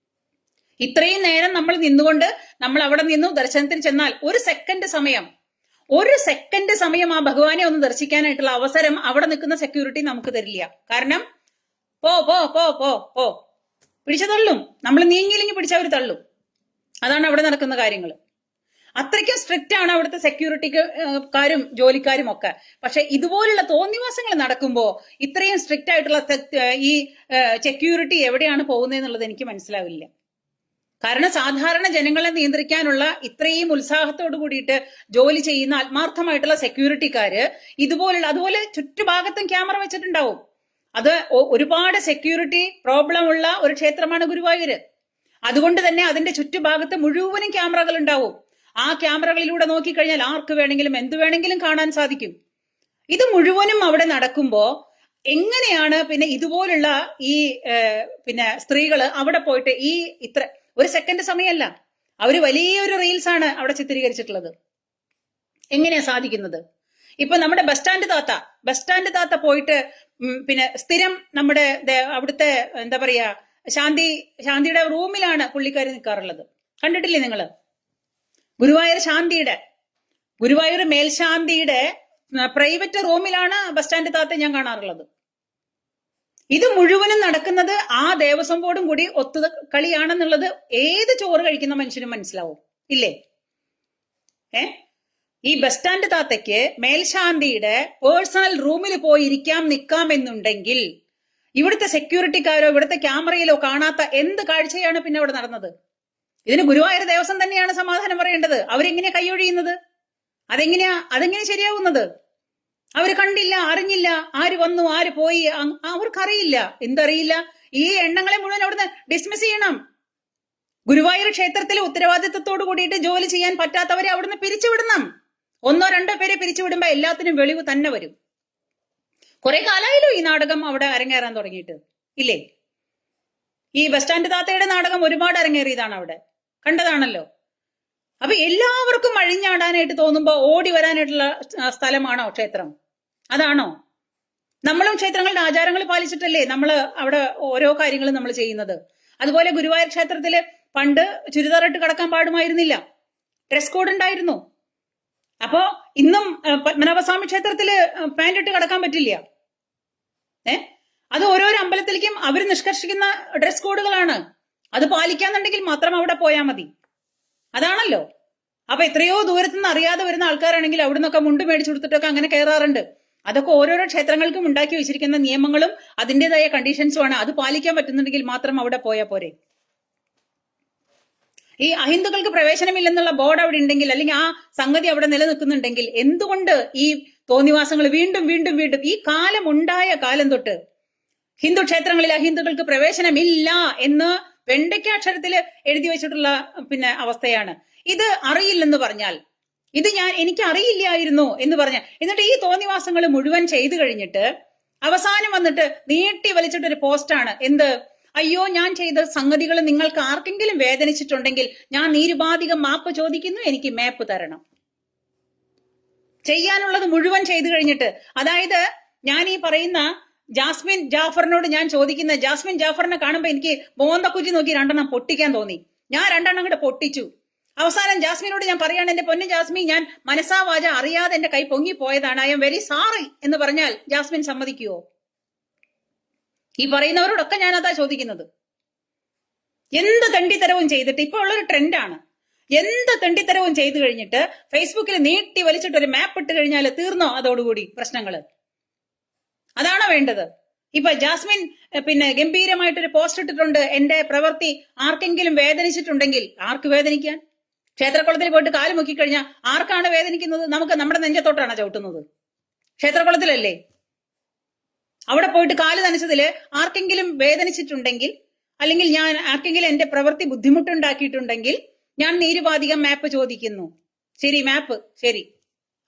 ഇത്രയും നേരം നമ്മൾ നിന്നുകൊണ്ട് നമ്മൾ അവിടെ നിന്നു ദർശനത്തിന് ചെന്നാൽ ഒരു സെക്കൻഡ് സമയം ആ ഭഗവാനെ ഒന്ന് ദർശിക്കാനായിട്ടുള്ള അവസരം അവിടെ നിൽക്കുന്ന സെക്യൂരിറ്റി നമുക്ക് തരില്ല. കാരണം പോ പോ പോ പോ പോ പിടിച്ചു തള്ളും. നമ്മൾ നീങ്ങിയില്ലെങ്കിൽ പിടിച്ചവർ തള്ളും. അതാണ് അവിടെ നടക്കുന്ന കാര്യങ്ങൾ. അത്രയ്ക്കും സ്ട്രിക്റ്റ് ആണ് അവിടുത്തെ സെക്യൂരിറ്റിക്കാരും ജോലിക്കാരും ഒക്കെ. പക്ഷെ ഇതുപോലുള്ള തോന്നിവാസങ്ങൾ നടക്കുമ്പോ ഇത്രയും സ്ട്രിക്റ്റ് ആയിട്ടുള്ള ഈ സെക്യൂരിറ്റി എവിടെയാണ് പോകുന്നതെന്നുള്ളത് എനിക്ക് മനസ്സിലാവില്ല. കാരണം സാധാരണ ജനങ്ങളെ നിയന്ത്രിക്കാനുള്ള ഇത്രയും ഉത്സാഹത്തോട് കൂടിയിട്ട് ജോലി ചെയ്യുന്ന ആത്മാർത്ഥമായിട്ടുള്ള സെക്യൂരിറ്റിക്കാര് അതുപോലെ ചുറ്റുഭാഗത്തും ക്യാമറ വെച്ചിട്ടുണ്ടാവും. അത് ഒരുപാട് സെക്യൂരിറ്റി പ്രോബ്ലം ഉള്ള ഒരു ക്ഷേത്രമാണ് ഗുരുവായൂര്. അതുകൊണ്ട് തന്നെ അതിന്റെ ചുറ്റുഭാഗത്ത് മുഴുവനും ക്യാമറകൾ ഉണ്ടാവും. ആ ക്യാമറകളിലൂടെ നോക്കിക്കഴിഞ്ഞാൽ ആർക്ക് വേണമെങ്കിലും എന്ത് വേണമെങ്കിലും കാണാൻ സാധിക്കും. ഇത് മുഴുവനും അവിടെ നടക്കുമ്പോ എങ്ങനെയാണ് പിന്നെ ഇതുപോലുള്ള ഈ സ്ത്രീകള് അവിടെ പോയിട്ട് ഇത്ര ഒരു സെക്കൻഡ് സമയമല്ല, അവര് വലിയൊരു റീൽസ് ആണ് അവിടെ ചിത്രീകരിച്ചിട്ടുള്ളത്. എങ്ങനെയാ സാധിക്കുന്നത്? ഇപ്പൊ നമ്മുടെ ബസ് സ്റ്റാൻഡ് താത്ത പോയിട്ട് സ്ഥിരം നമ്മുടെ അവിടുത്തെ എന്താ പറയാ ശാന്തിയുടെ റൂമിലാണ് പുള്ളിക്കാരി നിൽക്കാറുള്ളത്. കണ്ടിട്ടില്ലേ നിങ്ങള്? ഗുരുവായൂർ മേൽശാന്തിയുടെ പ്രൈവറ്റ് റൂമിലാണ് ബസ് സ്റ്റാൻഡ് താത്ത ഞാൻ കാണാറുള്ളത്. ഇത് മുഴുവനും നടക്കുന്നത് ആ ദേവസ്വം ബോർഡും കൂടി കളിയാണെന്നുള്ളത് ഏത് ചോറ് കഴിക്കുന്ന മനുഷ്യനും മനസ്സിലാവും, ഇല്ലേ? ഈ ബസ് സ്റ്റാൻഡ് താത്തയ്ക്ക് മേൽശാന്തിയുടെ പേഴ്സണൽ റൂമിൽ പോയി നിൽക്കാം എന്നുണ്ടെങ്കിൽ ഇവിടുത്തെ സെക്യൂരിറ്റിക്കാരോ ഇവിടുത്തെ ക്യാമറയിലോ കാണാത്ത എന്ത് കാഴ്ചയാണ് പിന്നെ അവിടെ നടന്നത്? ഇതിന് ഗുരുവായൂർ ദേവസ്വം തന്നെയാണ് സമാധാനം പറയേണ്ടത്. അവരെങ്ങനെയാ കൈയൊഴിയുന്നത്? അതെങ്ങനെയാ ശരിയാവുന്നത്? അവര് കണ്ടില്ല, അറിഞ്ഞില്ല, ആര് വന്നു ആര് പോയി അവർക്കറിയില്ല. എന്തറിയില്ല? ഈ എണ്ണങ്ങളെ മുഴുവൻ അവിടുന്ന് ഡിസ്മിസ് ചെയ്യണം. ഗുരുവായൂർ ക്ഷേത്രത്തിലെ ഉത്തരവാദിത്വത്തോട് കൂടിയിട്ട് ജോലി ചെയ്യാൻ പറ്റാത്തവരെ അവിടുന്ന് പിരിച്ചുവിടണം. 1-2 പേരെ പിരിച്ചുവിടുമ്പോ എല്ലാത്തിനും വെളിവ് തന്നെ വരും. കുറെ കാലമായല്ലോ ഈ നാടകം അവിടെ അരങ്ങേറാൻ തുടങ്ങിയിട്ട്, ഇല്ലേ? ഈ ബസ് സ്റ്റാൻഡ് താത്തയുടെ നാടകം ഒരുപാട് അരങ്ങേറിയതാണ്, അവിടെ കണ്ടതാണല്ലോ. അപ്പൊ എല്ലാവർക്കും അഴിഞ്ഞാടാനായിട്ട് തോന്നുമ്പോ ഓടി വരാനായിട്ടുള്ള സ്ഥലമാണോ ക്ഷേത്രം? അതാണോ? നമ്മളും ക്ഷേത്രങ്ങളുടെ ആചാരങ്ങൾ പാലിച്ചിട്ടല്ലേ നമ്മൾ അവിടെ ഓരോ കാര്യങ്ങളും നമ്മൾ ചെയ്യുന്നത്. അതുപോലെ ഗുരുവായൂർ ക്ഷേത്രത്തില് പണ്ട് ചുരിദാറിട്ട് കടക്കാൻ പാടുമായിരുന്നില്ല, ഡ്രസ് കോഡ് ഉണ്ടായിരുന്നു. അപ്പോ ഇന്നും പത്മനാഭസ്വാമി ക്ഷേത്രത്തില് പാന്റ് ഇട്ട് കടക്കാൻ പറ്റില്ല. അത് ഓരോരോ അമ്പലത്തിലേക്കും അവർ നിഷ്കർഷിക്കുന്ന ഡ്രസ് കോഡുകളാണ്. അത് പാലിക്കാന്നുണ്ടെങ്കിൽ മാത്രം അവിടെ പോയാൽ മതി. അതാണല്ലോ. അപ്പൊ എത്രയോ ദൂരത്തുനിന്ന് അറിയാതെ വരുന്ന ആൾക്കാരാണെങ്കിൽ അവിടെ നിന്നൊക്കെ മുണ്ട് മേടിച്ചു കൊടുത്തിട്ടൊക്കെ അങ്ങനെ കയറാറുണ്ട്. അതൊക്കെ ഓരോരോ ക്ഷേത്രങ്ങൾക്കും ഉണ്ടാക്കി വെച്ചിരിക്കുന്ന നിയമങ്ങളും അതിൻ്റെതായ കണ്ടീഷൻസും ആണ്. അത് പാലിക്കാൻ പറ്റുന്നുണ്ടെങ്കിൽ മാത്രം അവിടെ പോയാൽ പോരെ. ഈ അഹിന്ദുക്കൾക്ക് പ്രവേശനമില്ലെന്നുള്ള ബോർഡ് അവിടെ ഉണ്ടെങ്കിൽ, അല്ലെങ്കിൽ ആ സംഗതി അവിടെ നിലനിൽക്കുന്നുണ്ടെങ്കിൽ എന്തുകൊണ്ട് ഈ തോന്നിവാസങ്ങൾ വീണ്ടും വീണ്ടും വീണ്ടും ഈ കാലം ഉണ്ടായ കാലം തൊട്ട് ഹിന്ദു ക്ഷേത്രങ്ങളിൽ അഹിന്ദുക്കൾക്ക് പ്രവേശനമില്ല എന്ന് വെണ്ടയ്ക്കാക്ഷരത്തിൽ എഴുതി വെച്ചിട്ടുള്ള അവസ്ഥയാണ്. ഇത് അറിയില്ലെന്ന് പറഞ്ഞാൽ, എനിക്ക് അറിയില്ലായിരുന്നു എന്ന് പറഞ്ഞാൽ, എന്നിട്ട് ഈ തോന്നിവാസങ്ങൾ മുഴുവൻ ചെയ്തു കഴിഞ്ഞിട്ട് അവസാനം വന്നിട്ട് നീട്ടി വലിച്ചിട്ടൊരു പോസ്റ്റാണ്. എന്ത്? അയ്യോ, ഞാൻ ചെയ്ത സംഗതികൾ നിങ്ങൾക്ക് ആർക്കെങ്കിലും വേദനിച്ചിട്ടുണ്ടെങ്കിൽ ഞാൻ നിരുപാധികം മാപ്പ് ചോദിക്കുന്നു, എനിക്ക് മാപ്പ് തരണം. ചെയ്യാനുള്ളത് മുഴുവൻ ചെയ്തു കഴിഞ്ഞിട്ട്, അതായത് ഞാൻ ഈ പറയുന്ന ജാസ്മിൻ ജാഫറിനോട് ഞാൻ ചോദിക്കുന്ന, ജാസ്മിൻ ജാഫറിനെ കാണുമ്പോ എനിക്ക് മോന്തക്കുറ്റി നോക്കി 2 പൊട്ടിക്കാൻ തോന്നി. ഞാൻ 2 കൂടെ പൊട്ടിച്ചു. അവസാനം ജാസ്മിനോട് ഞാൻ പറയാണ്, എന്റെ പൊന്നു ജാസ്മിൻ, ഞാൻ മനസാവാച അറിയാതെ എന്റെ കൈ പൊങ്ങിപ്പോയതാണ്, ഐ എം വെരി സോറി എന്ന് പറഞ്ഞാൽ ജാസ്മിൻ സമ്മതിക്കുവോ? ഈ പറയുന്നവരോടൊക്കെ ഞാൻ അതാ ചോദിക്കുന്നത്. എന്ത് തെണ്ടിത്തരവും ചെയ്തിട്ട്, ഇപ്പൊ ഉള്ളൊരു ട്രെൻഡാണ്, എന്ത് തെണ്ടിത്തരവും ചെയ്തു കഴിഞ്ഞിട്ട് ഫേസ്ബുക്കിൽ നീട്ടി വലിച്ചിട്ട് ഒരു മാപ്പ് ഇട്ട് കഴിഞ്ഞാൽ തീർന്നോ അതോടുകൂടി പ്രശ്നങ്ങള്? അതാണോ വേണ്ടത്? ഇപ്പൊ ജാസ്മിൻ ഗംഭീരമായിട്ടൊരു പോസ്റ്റ് ഇട്ടിട്ടുണ്ട്, എന്റെ പ്രവൃത്തി ആർക്കെങ്കിലും വേദനിച്ചിട്ടുണ്ടെങ്കിൽ. ആർക്ക് വേദനിക്കാൻ? ക്ഷേത്രകുളത്തിൽ പോയിട്ട് കാല് മുക്കിക്കഴിഞ്ഞാൽ ആർക്കാണ് വേദനിക്കുന്നത്? നമുക്ക് നമ്മുടെ നെഞ്ചത്തോട്ടാണ് ചവിട്ടുന്നത്. ക്ഷേത്രകുളത്തിലല്ലേ? അവിടെ പോയിട്ട് കാല് നനച്ചതില് ആർക്കെങ്കിലും വേദനിച്ചിട്ടുണ്ടെങ്കിൽ, അല്ലെങ്കിൽ ഞാൻ ആർക്കെങ്കിലും എന്റെ പ്രവൃത്തി ബുദ്ധിമുട്ടുണ്ടാക്കിയിട്ടുണ്ടെങ്കിൽ ഞാൻ നിരുപാധികം മാപ്പ് ചോദിക്കുന്നു. ശരി, മാപ്പ് ശരി.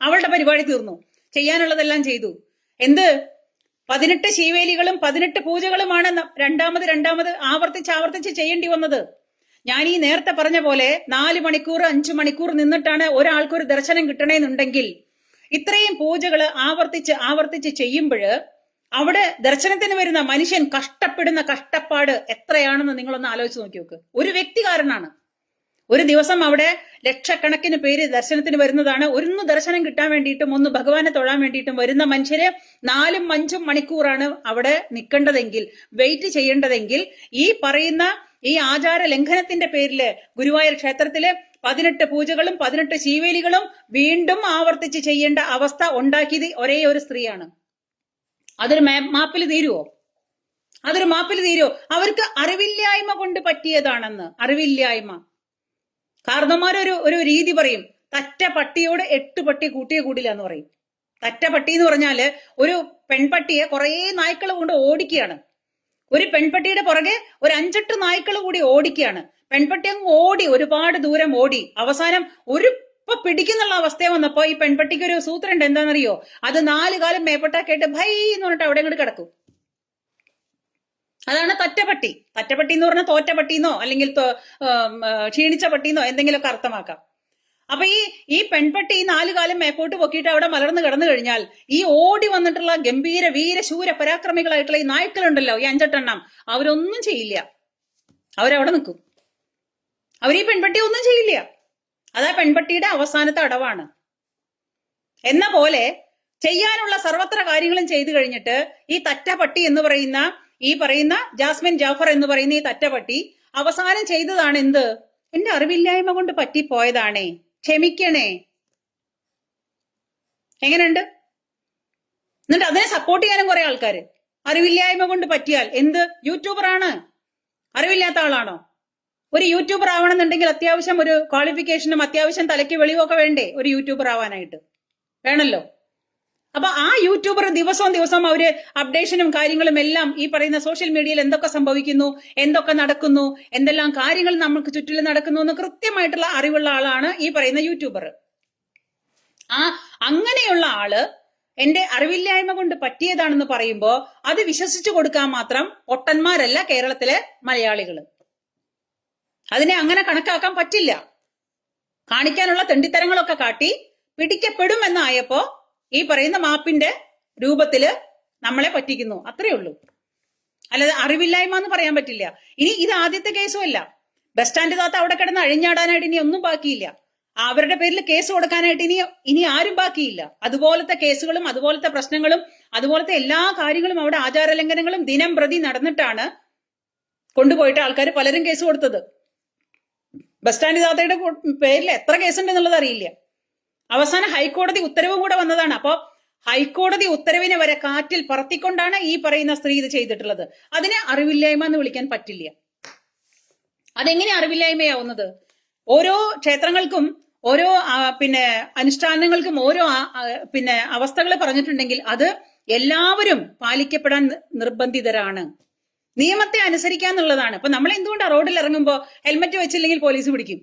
അവളുടെ പരിപാടി തീർന്നു, ചെയ്യാനുള്ളതെല്ലാം ചെയ്തു. എന്ത്? 18 ശീവേലികളും 18 പൂജകളുമാണ് രണ്ടാമത് ആവർത്തിച്ച് ചെയ്യേണ്ടി വന്നത്. ഞാൻ ഈ നേരത്തെ പറഞ്ഞ പോലെ 4 മണിക്കൂർ 5 മണിക്കൂർ നിന്നിട്ടാണ് ഒരാൾക്കൊരു ദർശനം കിട്ടണേന്നുണ്ടെങ്കിൽ ഇത്രയും പൂജകള് ആവർത്തിച്ച് ചെയ്യുമ്പോൾ അവിടെ ദർശനത്തിന് വരുന്ന മനുഷ്യൻ കഷ്ടപ്പെടുന്ന കഷ്ടപ്പാട് എത്രയാണെന്ന് നിങ്ങളൊന്ന് ആലോചിച്ച് നോക്കി നോക്ക്. ഒരു വ്യക്തികാരനാണ്. ഒരു ദിവസം അവിടെ ലക്ഷക്കണക്കിന് പേര് ദർശനത്തിന് വരുന്നതാണ്. ഒന്ന് ദർശനം കിട്ടാൻ വേണ്ടിയിട്ടും ഒന്ന് ഭഗവാനെ തൊഴാൻ വേണ്ടിയിട്ടും വരുന്ന മനുഷ്യര് 4-5 മണിക്കൂറാണ് അവിടെ നിൽക്കേണ്ടതെങ്കിൽ, വെയിറ്റ് ചെയ്യേണ്ടതെങ്കിൽ, ഈ പറയുന്ന ഈ ആചാര ലംഘനത്തിന്റെ പേരില് ഗുരുവായൂർ ക്ഷേത്രത്തില് 18 പൂജകളും 18 ശീവേലികളും വീണ്ടും ആവർത്തിച്ച് ചെയ്യേണ്ട അവസ്ഥ ഉണ്ടാക്കിയത് ഒരേ ഒരു സ്ത്രീയാണ്. അതൊരു മാപ്പിൽ തീരുവോ? അവർക്ക് അറിവില്ലായ്മ കൊണ്ട് പറ്റിയതാണെന്ന്. അറിവില്ലായ്മ. കാരണന്മാരൊരു രീതി പറയും, തറ്റ പട്ടിയോട് 8 പട്ടി കൂട്ടിയ കൂടില്ല എന്ന് പറയും. തറ്റ പട്ടി എന്ന് പറഞ്ഞാല് ഒരു പെൺപട്ടിയെ കുറെ നായ്ക്കൾ കൊണ്ട് ഓടിക്കുകയാണ്. ഒരു പെൺപട്ടിയുടെ പുറകെ ഒരു 5-8 നായ്ക്കൾ കൂടി ഓടിക്കുകയാണ്. പെൺപട്ടി അങ്ങ് ഓടി, ഒരുപാട് ദൂരം ഓടി. അവസാനം ഇപ്പൊ പിടിക്കുന്നുള്ള അവസ്ഥ വന്നപ്പോ ഈ പെൺപട്ടിക്ക് ഒരു സൂത്രം ഉണ്ട്. എന്താണെന്നറിയോ? അത് 4 കാലം മേപ്പട്ടാക്കിയിട്ട് ഭൈ എന്ന് പറഞ്ഞിട്ട് അവിടെ അങ്ങോട്ട് കിടക്കും. അതാണ് തറ്റപ്പട്ടി. തറ്റപ്പട്ടി എന്ന് പറഞ്ഞാൽ തോറ്റപ്പട്ടിന്നോ അല്ലെങ്കിൽ ക്ഷീണിച്ച പട്ടിന്നോ എന്തെങ്കിലുമൊക്കെ അർത്ഥമാക്കാം. അപ്പൊ ഈ പെൺപട്ടി 4 കാലം മേപ്പോട്ട് പൊക്കിയിട്ട് അവിടെ മലർന്നു കിടന്നു കഴിഞ്ഞാൽ ഈ ഓടി വന്നിട്ടുള്ള ഗംഭീര വീര ശൂര പരാക്രമികളായിട്ടുള്ള ഈ നായ്ക്കളുണ്ടല്ലോ, ഈ 5-8 എണ്ണം, അവരൊന്നും ചെയ്യില്ല. അവരവിടെ നിൽക്കും. അവർ ഈ പെൺപട്ടി ഒന്നും ചെയ്യില്ല. അതാ പെൺപട്ടിയുടെ അവസാനത്തെ അടവാണ്. എന്ന പോലെ ചെയ്യാനുള്ള സർവത്ര കാര്യങ്ങളും ചെയ്തു കഴിഞ്ഞിട്ട് ഈ തറ്റപ്പട്ടി എന്ന് പറയുന്ന ജാസ്മിൻ ജാഫർ എന്ന് പറയുന്ന ഈ തറ്റപ്പട്ടി അവസാനം ചെയ്തതാണ് എന്ത്? എന്റെ അറിവില്ലായ്മ കൊണ്ട് പറ്റിപ്പോയതാണേ, ക്ഷമിക്കണേ. എങ്ങനെയുണ്ട്? എന്നിട്ട് അതിനെ സപ്പോർട്ട് ചെയ്യാനും കുറെ ആൾക്കാര്. അറിവില്ലായ്മ കൊണ്ട് പറ്റിയാൽ എന്ത്? യൂട്യൂബറാണ്. അറിവില്ലാത്ത ആളാണോ? ഒരു യൂട്യൂബർ ആവണമെന്നുണ്ടെങ്കിൽ അത്യാവശ്യം ഒരു ക്വാളിഫിക്കേഷനും അത്യാവശ്യം തലയ്ക്ക് വെളിവൊക്കെ വേണ്ടേ ഒരു യൂട്യൂബർ ആവാനായിട്ട്? വേണല്ലോ. അപ്പൊ ആ യൂട്യൂബർ ദിവസവും അവര് അപ്ഡേഷനും കാര്യങ്ങളും എല്ലാം ഈ പറയുന്ന സോഷ്യൽ മീഡിയയിൽ എന്തൊക്കെ സംഭവിക്കുന്നു, എന്തൊക്കെ നടക്കുന്നു, എന്തെല്ലാം കാര്യങ്ങൾ നമുക്ക് ചുറ്റിലും നടക്കുന്നു എന്ന് കൃത്യമായിട്ടുള്ള അറിവുള്ള ആളാണ് ഈ പറയുന്ന യൂട്യൂബർ. അങ്ങനെയുള്ള ആള് എന്റെ അറിവില്ലായ്മ കൊണ്ട് പറ്റിയതാണെന്ന് പറയുമ്പോ അത് വിശ്വസിച്ചു കൊടുക്കാൻ മാത്രം പൊട്ടന്മാരല്ല കേരളത്തിലെ മലയാളികൾ. അതിനെ അങ്ങനെ കണക്കാക്കാൻ പറ്റില്ല. കാണിക്കാനുള്ള തെണ്ടിത്തരങ്ങളൊക്കെ കാട്ടി പിടിക്കപ്പെടുമെന്നായപ്പോ ഈ പറയുന്ന മാപ്പിന്റെ രൂപത്തില് നമ്മളെ പറ്റിക്കുന്നു. അത്രേ ഉള്ളൂ. അല്ലാതെ അറിവില്ലായ്മ എന്ന് പറയാൻ പറ്റില്ല. ഇനി ഇത് ആദ്യത്തെ കേസും അല്ല. ബസ് സ്റ്റാൻഡ് താത്ത അവിടെ കിടന്ന് അഴിഞ്ഞാടാനായിട്ട് ഇനി ഒന്നും ബാക്കിയില്ല. അവരുടെ പേരിൽ കേസ് കൊടുക്കാനായിട്ട് ഇനി ആരും ബാക്കിയില്ല. അതുപോലത്തെ കേസുകളും അതുപോലത്തെ പ്രശ്നങ്ങളും അതുപോലത്തെ എല്ലാ കാര്യങ്ങളും അവിടെ ആചാരലംഘനങ്ങളും ദിനം പ്രതി നടന്നിട്ടാണ് കൊണ്ടുപോയിട്ട് ആൾക്കാർ പലരും കേസ് കൊടുത്തത്. ബസ് സ്റ്റാൻഡ് താത്തയുടെ പേരിൽ എത്ര കേസുണ്ടെന്നുള്ളത് അറിയില്ല. അവസാനം ഹൈക്കോടതി ഉത്തരവും കൂടെ വന്നതാണ്. അപ്പോ ഹൈക്കോടതി ഉത്തരവിനെ വരെ കാറ്റിൽ പറത്തിക്കൊണ്ടാണ് ഈ പറയുന്ന സ്ത്രീ ഇത് ചെയ്തിട്ടുള്ളത്. അതിനെ അറിവില്ലായ്മ എന്ന് വിളിക്കാൻ പറ്റില്ല. അതെങ്ങനെ അറിവില്ലായ്മയാവുന്നത്? ഓരോ ക്ഷേത്രങ്ങൾക്കും ഓരോ അനുഷ്ഠാനങ്ങൾക്കും ഓരോ അവസ്ഥകൾ പറഞ്ഞിട്ടുണ്ടെങ്കിൽ അത് എല്ലാവരും പാലിക്കപ്പെടാൻ നിർബന്ധിതരാണ്. നിയമത്തെ അനുസരിക്കാന്നുള്ളതാണ്. അപ്പൊ നമ്മൾ എന്തുകൊണ്ടാണ് റോഡിൽ ഇറങ്ങുമ്പോൾ ഹെൽമറ്റ് വെച്ചില്ലെങ്കിൽ പോലീസ് പിടിക്കും?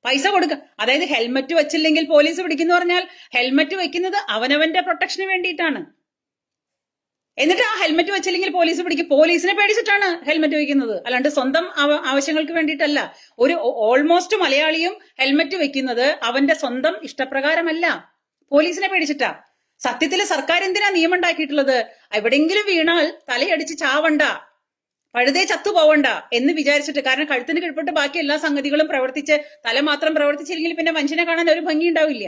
പൈസ കൊടുക്കുക. അതായത് ഹെൽമറ്റ് വെച്ചില്ലെങ്കിൽ പോലീസ് പിടിക്കുന്നു പറഞ്ഞാൽ ഹെൽമറ്റ് വെക്കുന്നത് അവനവന്റെ പ്രൊട്ടക്ഷന് വേണ്ടിയിട്ടാണ്. എന്നിട്ട് ആ ഹെൽമറ്റ് വെച്ചില്ലെങ്കിൽ പോലീസ് പിടിക്കും. പോലീസിനെ പേടിച്ചിട്ടാണ് ഹെൽമറ്റ് വെക്കുന്നത്, അല്ലാണ്ട് സ്വന്തം ആവശ്യങ്ങൾക്ക് വേണ്ടിയിട്ടല്ല. ഒരു ഓൾമോസ്റ്റ് മലയാളിയും ഹെൽമറ്റ് വെക്കുന്നത് അവന്റെ സ്വന്തം ഇഷ്ടപ്രകാരമല്ല, പോലീസിനെ പേടിച്ചിട്ടാ. സത്യത്തിൽ സർക്കാർ എന്തിനാ നിയമം ഉണ്ടാക്കിയിട്ടുള്ളത്? എവിടെങ്കിലും വീണാൽ തലയടിച്ച് ചാവണ്ട, പഴുതേ ചത്തുപോവണ്ട എന്ന് വിചാരിച്ചിട്ട്. കാരണം കഴുത്തിന് കീഴ്പ്പെട്ട് ബാക്കി എല്ലാ സംഗതികളും പ്രവർത്തിച്ച് തല മാത്രം പ്രവർത്തിച്ചില്ലെങ്കിൽ പിന്നെ മനുഷ്യനെ കാണാൻ ഒരു ഭംഗി ഉണ്ടാവില്ല.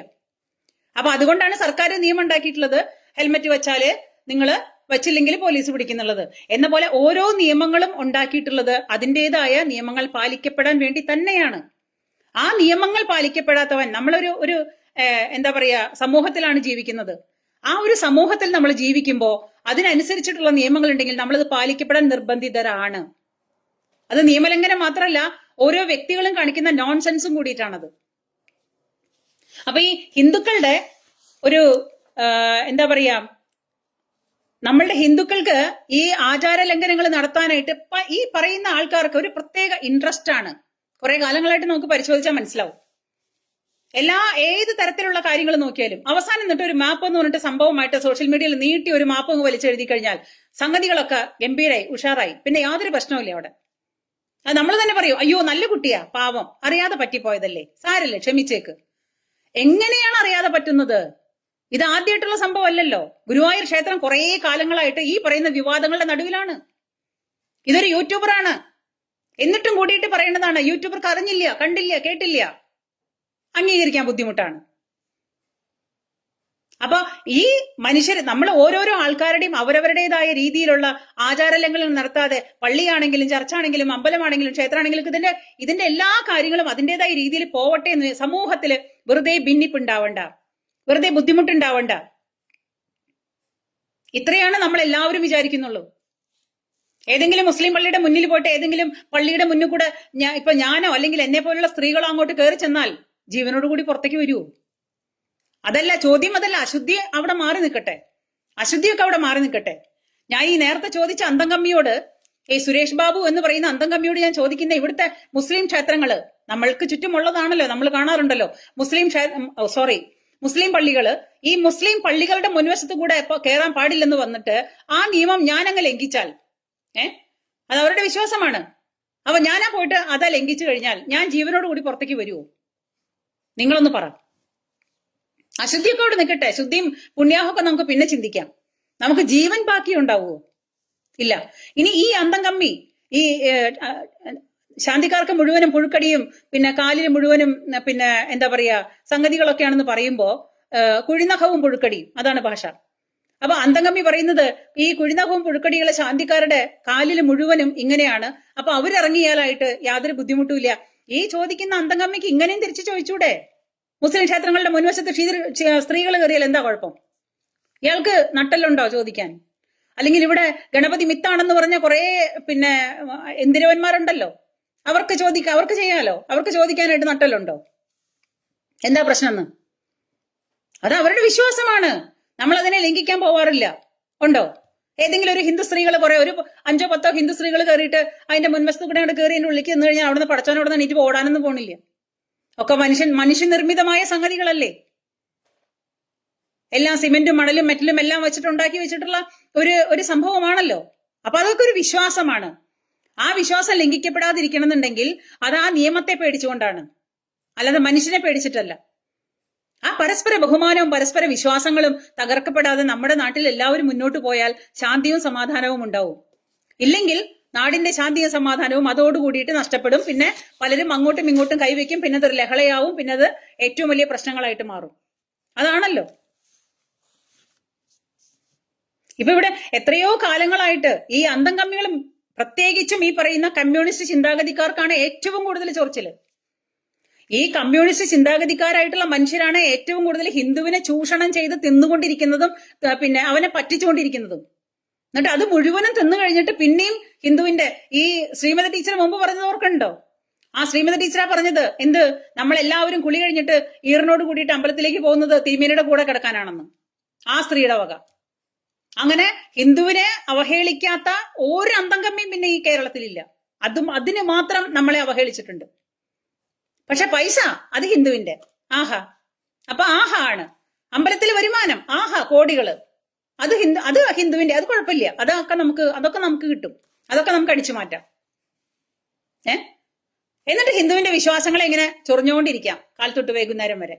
അപ്പൊ അതുകൊണ്ടാണ് സർക്കാർ നിയമം ഉണ്ടാക്കിയിട്ടുള്ളത്, ഹെൽമറ്റ് വെച്ചാല് നിങ്ങൾ വെച്ചില്ലെങ്കിൽ പോലീസ് പിടിക്കുന്നുള്ളത്. എന്ന പോലെ ഓരോ നിയമങ്ങളും ഉണ്ടാക്കിയിട്ടുള്ളത് അതിൻ്റെതായ നിയമങ്ങൾ പാലിക്കപ്പെടാൻ വേണ്ടി തന്നെയാണ്. ആ നിയമങ്ങൾ പാലിക്കപ്പെടാത്തവൻ, നമ്മളൊരു എന്താ പറയാ സമൂഹത്തിലാണ് ജീവിക്കുന്നത്. ആ ഒരു സമൂഹത്തിൽ നമ്മൾ ജീവിക്കുമ്പോൾ അതിനനുസരിച്ചിട്ടുള്ള നിയമങ്ങൾ ഉണ്ടെങ്കിൽ നമ്മളത് പാലിക്കപ്പെടാൻ നിർബന്ധിതരാണ്. അത് നിയമലംഘനം മാത്രമല്ല, ഓരോ വ്യക്തികളും കാണിക്കുന്ന നോൺസെൻസും കൂടിയിട്ടാണത്. അപ്പൊ ഈ ഹിന്ദുക്കളുടെ ഒരു എന്താ പറയാ, നമ്മളുടെ ഹിന്ദുക്കൾക്ക് ഈ ആചാര ലംഘനങ്ങൾ നടത്താനായിട്ട് ഈ പറയുന്ന ആൾക്കാർക്ക് ഒരു പ്രത്യേക ഇൻട്രസ്റ്റ് ആണ്. കുറെ കാലങ്ങളായിട്ട് നമുക്ക് പരിശോധിച്ചാൽ മനസ്സിലാവും. ഏത് തരത്തിലുള്ള കാര്യങ്ങൾ നോക്കിയാലും അവസാനം എന്നിട്ട് ഒരു മാപ്പ് എന്ന് പറഞ്ഞിട്ട് സംഭവമായിട്ട് സോഷ്യൽ മീഡിയയിൽ നീട്ടി ഒരു മാപ്പ് അങ്ങ് വലിച്ചെഴുതി കഴിഞ്ഞാൽ സംഗതികളൊക്കെ ഗംഭീരായി ഉഷാറായി, പിന്നെ യാതൊരു പ്രശ്നവുമില്ല അവിടെ. അത് നമ്മൾ തന്നെ പറയും, അയ്യോ നല്ല കുട്ടിയാ, പാവം, അറിയാതെ പറ്റിപ്പോയതല്ലേ, സാരല്ലേ, ക്ഷമിച്ചേക്ക്. എങ്ങനെയാണ് അറിയാതെ പറ്റുന്നത്? ഇത് ആദ്യമായിട്ടുള്ള സംഭവം അല്ലല്ലോ. ഗുരുവായൂർ ക്ഷേത്രം കുറെ കാലങ്ങളായിട്ട് ഈ പറയുന്ന വിവാദങ്ങളുടെ നടുവിലാണ്. ഇതൊരു യൂട്യൂബറാണ്, എന്നിട്ടും കൂടിയിട്ട് പറയേണ്ടതാണ് യൂട്യൂബർക്ക് അറിഞ്ഞില്ല, കണ്ടില്ല, കേട്ടില്ല, അംഗീകരിക്കാൻ ബുദ്ധിമുട്ടാണ്. അപ്പൊ ഈ മനുഷ്യർ, നമ്മൾ ഓരോരോ ആൾക്കാരുടെയും അവരവരുടേതായ രീതിയിലുള്ള ആചാരലംഘനങ്ങൾ നടത്താതെ, പള്ളിയാണെങ്കിലും ചർച്ചാണെങ്കിലും അമ്പലമാണെങ്കിലും ക്ഷേത്രമാണെങ്കിലും ഇതിന്റെ എല്ലാ കാര്യങ്ങളും അതിൻ്റെതായ രീതിയിൽ പോവട്ടെ എന്ന് സമൂഹത്തില് വെറുതെ ഭിന്നിപ്പുണ്ടാവണ്ട, വെറുതെ ബുദ്ധിമുട്ടുണ്ടാവണ്ട. ഇത്രയാണ് നമ്മൾ എല്ലാവരും വിചാരിക്കുന്നുള്ളൂ. ഏതെങ്കിലും മുസ്ലിം പള്ളിയുടെ മുന്നിൽ പോയിട്ട് ഏതെങ്കിലും പള്ളിയുടെ മുന്നിൽ കൂടെ ഞാനോ അല്ലെങ്കിൽ എന്നെ പോലുള്ള സ്ത്രീകളോ അങ്ങോട്ട് കയറി ചെന്നാൽ ജീവനോടുകൂടി പുറത്തേക്ക് വരുമോ? അതല്ല ചോദ്യം, അതല്ല. അശുദ്ധി അവിടെ മാറി നിൽക്കട്ടെ, അശുദ്ധിയൊക്കെ അവിടെ മാറി നിൽക്കട്ടെ. ഞാൻ ഈ നേരത്തെ ചോദിച്ച അന്തംകമ്മിയോട്, ഈ സുരേഷ് ബാബു എന്ന് പറയുന്ന അന്തംകമ്മിയോട് ഞാൻ ചോദിക്കുന്ന, ഇവിടുത്തെ മുസ്ലിം ക്ഷേത്രങ്ങള് നമ്മൾക്ക് ചുറ്റുമുള്ളതാണല്ലോ, നമ്മൾ കാണാറുണ്ടല്ലോ, മുസ്ലിം പള്ളികള്, ഈ മുസ്ലിം പള്ളികളുടെ മുൻവശത്ത് കൂടെ കയറാൻ പാടില്ലെന്ന് വന്നിട്ട് ആ നിയമം ഞാനങ്ങ് ലംഘിച്ചാൽ, അത് അവരുടെ വിശ്വാസമാണ്. അപ്പൊ ഞാനാ പോയിട്ട് അതാ ലംഘിച്ചു കഴിഞ്ഞാൽ ഞാൻ ജീവനോട് കൂടി പുറത്തേക്ക് വരുമോ? നിങ്ങളൊന്ന് പറ. അശുദ്ധിയൊക്കെ അവിടെ നിൽക്കട്ടെ, ശുദ്ധിയും പുണ്യാഹമൊക്കെ നമുക്ക് പിന്നെ ചിന്തിക്കാം. നമുക്ക് ജീവൻ ബാക്കി ഉണ്ടാവുമോ? ഇല്ല. ഇനി ഈ അന്തംകമ്മി, ഈ ശാന്തിക്കാർക്ക് മുഴുവനും പുഴുക്കടിയും പിന്നെ കാലിന് മുഴുവനും പിന്നെ എന്താ പറയാ സംഗതികളൊക്കെയാണെന്ന് പറയുമ്പോ കുഴിനഖവും പുഴുക്കടിയും, അതാണ് ഭാഷ. അപ്പൊ അന്തംകമ്മി പറയുന്നത് ഈ കുഴിനഖവും പുഴുക്കടികളെ ശാന്തിക്കാരുടെ കാലില് മുഴുവനും ഇങ്ങനെയാണ്, അപ്പൊ അവരിറങ്ങിയാലായിട്ട് യാതൊരു ബുദ്ധിമുട്ടുമില്ല. ഈ ചോദിക്കുന്ന അന്തംകമ്മിക്ക് ഇങ്ങനെയും തിരിച്ചു ചോദിച്ചൂടെ? മുസ്ലിം ക്ഷേത്രങ്ങളുടെ മുൻവശത്ത് സ്ത്രീകൾ കയറിയാൽ എന്താ കുഴപ്പം? ഇയാൾക്ക് നട്ടലുണ്ടോ ചോദിക്കാൻ? അല്ലെങ്കിൽ ഇവിടെ ഗണപതി മിത്താണെന്ന് പറഞ്ഞ കുറെ പിന്നെ എന്തിരവന്മാരുണ്ടല്ലോ, അവർക്ക് ചെയ്യാലോ, അവർക്ക് ചോദിക്കാനായിട്ട് നട്ടലുണ്ടോ? എന്താ പ്രശ്നം എന്ന്? അത് അവരുടെ വിശ്വാസമാണ്, നമ്മൾ അതിനെ ലംഘിക്കാൻ പോവാറില്ല. ഉണ്ടോ? ഏതെങ്കിലും ഒരു ഹിന്ദു സ്ത്രീകൾ ഒരു 5-10 ഹിന്ദു സ്ത്രീകൾ കയറിയിട്ട് അതിന്റെ മുൻവശത്ത് കൂടെ അങ്ങോട്ട് കയറി എന്നെ വിളിക്ക് എന്ന് കഴിഞ്ഞാൽ അവിടുന്ന് പടച്ചവനോട് എണീറ്റ് ഓടാനൊന്നും പോണില്ല. ഒക്കെ മനുഷ്യനിർമ്മിതമായ സംഗതികളല്ലേ. എല്ലാം സിമെന്റും മണലും മെറ്റലും എല്ലാം ഉണ്ടാക്കി വെച്ചിട്ടുള്ള ഒരു സംഭവമാണല്ലോ. അപ്പൊ അതൊക്കെ ഒരു വിശ്വാസമാണ്. ആ വിശ്വാസം ലംഘിക്കപ്പെടാതിരിക്കണമെന്നുണ്ടെങ്കിൽ അത് ആ നിയമത്തെ പേടിച്ചുകൊണ്ടാണ്, അല്ലാതെ മനുഷ്യനെ പേടിച്ചിട്ടല്ല. ആ പരസ്പര ബഹുമാനവും പരസ്പര വിശ്വാസങ്ങളും തകർക്കപ്പെടാതെ നമ്മുടെ നാട്ടിൽ എല്ലാവരും മുന്നോട്ട് പോയാൽ ശാന്തിയും സമാധാനവും ഉണ്ടാവും. ഇല്ലെങ്കിൽ നാടിന്റെ ശാന്തിയും സമാധാനവും അതോടുകൂടിയിട്ട് നഷ്ടപ്പെടും. പിന്നെ പലരും അങ്ങോട്ടും ഇങ്ങോട്ടും കൈവയ്ക്കും, പിന്നെ അതൊരു ലഹളയാവും, പിന്നെ അത് ഏറ്റവും വലിയ പ്രശ്നങ്ങളായിട്ട് മാറും. അതാണല്ലോ ഇപ്പൊ ഇവിടെ എത്രയോ കാലങ്ങളായിട്ട് ഈ അന്തംകമ്മികളും പ്രത്യേകിച്ചും ഈ പറയുന്ന കമ്മ്യൂണിസ്റ്റ് ചിന്താഗതിക്കാർക്കാണ് ഏറ്റവും കൂടുതൽ ചൊറിച്ചില്. ഈ കമ്മ്യൂണിസ്റ്റ് ചിന്താഗതിക്കാരായിട്ടുള്ള മനുഷ്യരാണ് ഏറ്റവും കൂടുതൽ ഹിന്ദുവിനെ ചൂഷണം ചെയ്ത് തിന്നുകൊണ്ടിരിക്കുന്നതും പിന്നെ അവനെ പറ്റിച്ചുകൊണ്ടിരിക്കുന്നതും. എന്നിട്ട് അത് മുഴുവനും തിന്നു കഴിഞ്ഞിട്ട് പിന്നെയും ഹിന്ദുവിന്റെ ഈ ശ്രീമതി ടീച്ചർ മുമ്പ് പറഞ്ഞത് ഓർക്കണ്ടോ? ആ ശ്രീമതി ടീച്ചറാ പറഞ്ഞത് എന്ത്, നമ്മളെല്ലാവരും കുളി കഴിഞ്ഞിട്ട് ഈറിനോട് കൂടിയിട്ട് അമ്പലത്തിലേക്ക് പോകുന്നത് തിരുമേനിയുടെ കൂടെ കിടക്കാനാണെന്ന്. ആ സ്ത്രീയുടെ വക. അങ്ങനെ ഹിന്ദുവിനെ അവഹേളിക്കാത്ത ഒരു അന്തംകമ്മിയും പിന്നെ ഈ കേരളത്തിലില്ല. അതിന് മാത്രം നമ്മളെ അവഹേളിച്ചിട്ടുണ്ട്. പക്ഷെ പൈസ അത് ഹിന്ദുവിന്റെ. ആഹാ, അപ്പൊ ആഹാ ആണ്. അമ്പലത്തിൽ വരുമാനം ആഹാ കോടികള്, അത് ഹിന്ദുവിന്റെ. അത് കുഴപ്പമില്ല, അതൊക്കെ നമുക്ക് കിട്ടും, അതൊക്കെ നമുക്ക് അടിച്ചു മാറ്റാം. എന്നിട്ട് ഹിന്ദുവിന്റെ വിശ്വാസങ്ങളെ ഇങ്ങനെ ചൊറിഞ്ഞുകൊണ്ടിരിക്കാം കാൽത്തൊട്ട് വൈകുന്നേരം വരെ.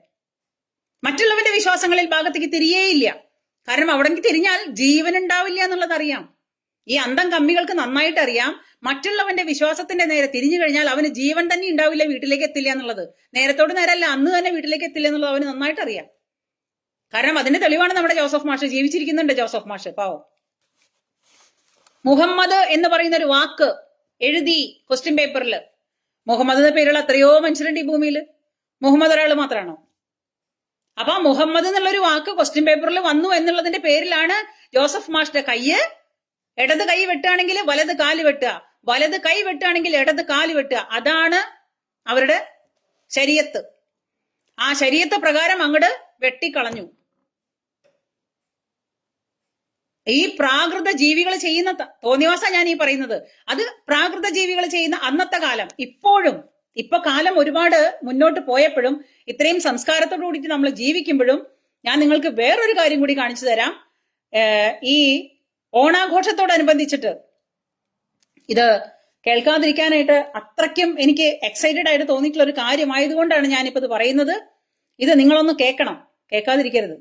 മറ്റുള്ളവന്റെ വിശ്വാസങ്ങളിൽ ഭാഗത്തേക്ക് തിരിയേയില്ല. കാരണം അവിടേക്ക് തിരിഞ്ഞാൽ ജീവൻ ഉണ്ടാവില്ല എന്നുള്ളത് അറിയാം. ഈ അന്തംകമ്മികൾക്ക് നന്നായിട്ട് അറിയാം, മറ്റുള്ളവന്റെ വിശ്വാസത്തിന്റെ നേരെ തിരിഞ്ഞു കഴിഞ്ഞാൽ അവന് ജീവൻ തന്നെ ഉണ്ടാവില്ല, വീട്ടിലേക്ക് എത്തില്ല എന്നുള്ളത്. നേരത്തോട് നേരല്ല, അന്ന് തന്നെ വീട്ടിലേക്ക് എത്തില്ല എന്നുള്ളത് അവന് നന്നായിട്ട് അറിയാം. കാരണം അതിന്റെ തെളിവാണ് നമ്മുടെ ജോസഫ് മാഷ്. ജീവിച്ചിരിക്കുന്നുണ്ട് ജോസഫ് മാഷ്, പാവം. മുഹമ്മദ് എന്ന് പറയുന്ന ഒരു വാക്ക് എഴുതി ക്വസ്റ്റ്യൻ പേപ്പറിൽ. മുഹമ്മദ് എന്ന പേരുള്ള എത്രയോ മനുഷ്യരുണ്ട് ഈ ഭൂമിയിൽ, മുഹമ്മദ് ഒരാൾ മാത്രമാണോ? അപ്പൊ മുഹമ്മദ് എന്നുള്ളൊരു വാക്ക് ക്വസ്റ്റ്യൻ പേപ്പറിൽ വന്നു എന്നുള്ളതിന്റെ പേരിലാണ് ജോസഫ് മാഷിന്റെ ഇടത് കൈ വെട്ടുകയാണെങ്കിൽ വലത് കാല് വെട്ടുക, വലത് കൈ വെട്ടുകയാണെങ്കിൽ ഇടത് കാല് വെട്ടുക. അതാണ് അവരുടെ ശരീഅത്ത്. ആ ശരീഅത്ത് പ്രകാരം അങ്ങോട്ട് വെട്ടിക്കളഞ്ഞു. ഈ പ്രാകൃത ജീവികൾ ചെയ്യുന്ന തോന്നിവാസ ഞാൻ ഈ പറയുന്നത്, അത് പ്രാകൃത ജീവികൾ ചെയ്യുന്ന അന്നത്തെ കാലം. ഇപ്പൊ കാലം ഒരുപാട് മുന്നോട്ട് പോയപ്പോഴും ഇത്രയും സംസ്കാരത്തോടു കൂടിയിട്ട് നമ്മൾ ജീവിക്കുമ്പോഴും ഞാൻ നിങ്ങൾക്ക് വേറൊരു കാര്യം കൂടി കാണിച്ചു തരാം. ഈ ഓണാഘോഷത്തോടനുബന്ധിച്ചിട്ട് ഇത് കേൾക്കാതിരിക്കാനായിട്ട് അത്രയ്ക്കും എനിക്ക് എക്സൈറ്റഡ് ആയിട്ട് തോന്നിയിട്ടുള്ള ഒരു കാര്യമായതുകൊണ്ടാണ് ഞാനിപ്പോ ഇത് പറയുന്നത്. ഇത് നിങ്ങളൊന്ന് കേൾക്കണം, കേൾക്കാതിരിക്കരുത്.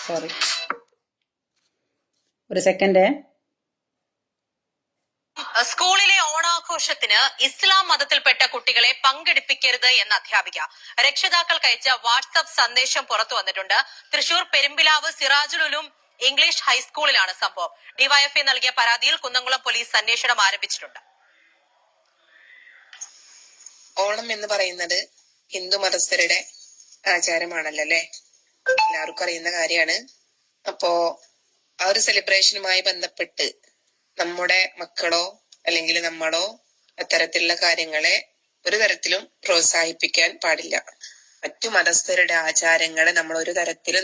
സോറി, ഒരു സെക്കൻഡ്. സ്കൂളിലെ ഓണാഘോഷത്തിന് ഇസ്ലാം മതത്തിൽപ്പെട്ട കുട്ടികളെ പങ്കെടുപ്പിക്കരുത് എന്ന അധ്യാപിക രക്ഷിതാക്കൾക്ക് അയച്ച വാട്സ്ആപ്പ് സന്ദേശം പുറത്തു വന്നിട്ടുണ്ട്. തൃശൂർ പെരുമ്പിലാവ് സിറാജുലുലും ഇംഗ്ലീഷ് ഹൈസ്കൂളിലാണ് സംഭവം. ഡിവൈഎഫ്ഐ നൽകിയ പരാതിയിൽ കുന്നംകുളം പോലീസ് അന്വേഷണം ആരംഭിച്ചിട്ടുണ്ട്. ഓണം എന്ന് പറയുന്നത് ഹിന്ദു മതസ്ഥരുടെ ആചാരമാണല്ലോ അല്ലെ, എല്ലാവർക്കും അറിയുന്ന കാര്യമാണ്. അപ്പോ ആ ഒരു സെലിബ്രേഷനുമായി ബന്ധപ്പെട്ട് നമ്മുടെ മക്കളോ അല്ലെങ്കിൽ നമ്മളോ അത്തരത്തിലുള്ള കാര്യങ്ങളെ ഒരു തരത്തിലും പ്രോത്സാഹിപ്പിക്കാൻ പാടില്ല. മറ്റു മതസ്ഥരുടെ ആചാരങ്ങളെ നമ്മൾ ഒരു തരത്തിലും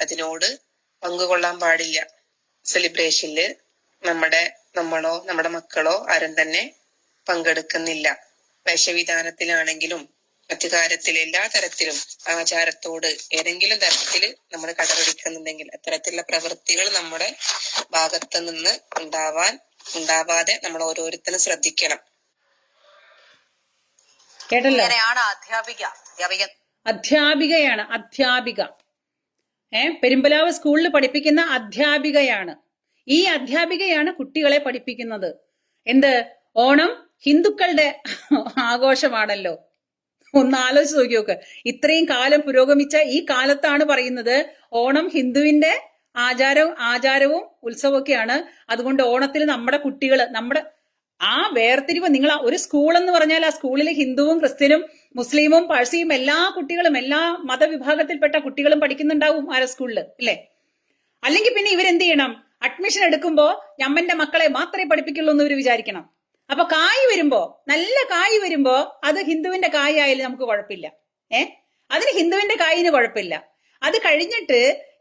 അതിനോട് പങ്കുകൊള്ളാൻ പാടില്ല. സെലിബ്രേഷനില് നമ്മളോ നമ്മുടെ മക്കളോ ആരും തന്നെ പങ്കെടുക്കുന്നില്ല. വേഷവിധാനത്തിലാണെങ്കിലും മറ്റു കാര്യത്തിൽ എല്ലാ തരത്തിലും ആചാരത്തോട് ഏതെങ്കിലും തരത്തില് നമ്മൾ കടപിടിക്കുന്നുണ്ടെങ്കിൽ അത്തരത്തിലുള്ള പ്രവൃത്തികൾ നമ്മുടെ ഭാഗത്ത് നിന്ന് ഉണ്ടാവാതെ നമ്മൾ ഓരോരുത്തരും ശ്രദ്ധിക്കണം. കേട്ടല്ലോ, അധ്യാപികയാണ് അധ്യാപിക പെരുമ്പലാവ് സ്കൂളിൽ പഠിപ്പിക്കുന്ന അധ്യാപികയാണ്. ഈ അധ്യാപികയാണ് കുട്ടികളെ പഠിപ്പിക്കുന്നത്. എന്ത്? ഓണം ഹിന്ദുക്കളുടെ ആഘോഷമാണല്ലോ. ഒന്ന് ആലോചിച്ച് നോക്കി നോക്ക്. ഇത്രയും കാലം പുരോഗമിച്ച ഈ കാലത്താണ് പറയുന്നത് ഓണം ഹിന്ദുവിന്റെ ആചാരവും ഉത്സവമൊക്കെയാണ്. അതുകൊണ്ട് ഓണത്തിൽ നമ്മുടെ കുട്ടികൾ ആ വേർതിരിവ്, നിങ്ങൾ ഒരു സ്കൂൾ എന്ന് പറഞ്ഞാൽ ആ സ്കൂളിൽ ഹിന്ദുവും ക്രിസ്ത്യനും മുസ്ലിമും പാഴ്സിയും എല്ലാ കുട്ടികളും എല്ലാ മതവിഭാഗത്തിൽപ്പെട്ട കുട്ടികളും പഠിക്കുന്നുണ്ടാവും ആ സ്കൂളിൽ, ഇല്ലേ? അല്ലെങ്കിൽ പിന്നെ ഇവരെന്ത് ചെയ്യണം? അഡ്മിഷൻ എടുക്കുമ്പോ ഞമ്മന്റെ മക്കളെ മാത്രമേ പഠിപ്പിക്കുള്ളൂ എന്ന് ഇവർ വിചാരിക്കണം. അപ്പൊ നല്ല കായ് വരുമ്പോ അത് ഹിന്ദുവിന്റെ കായ് ആയാലും നമുക്ക് കുഴപ്പമില്ല. അതിന് ഹിന്ദുവിന്റെ കായിന് കുഴപ്പമില്ല. അത് കഴിഞ്ഞിട്ട്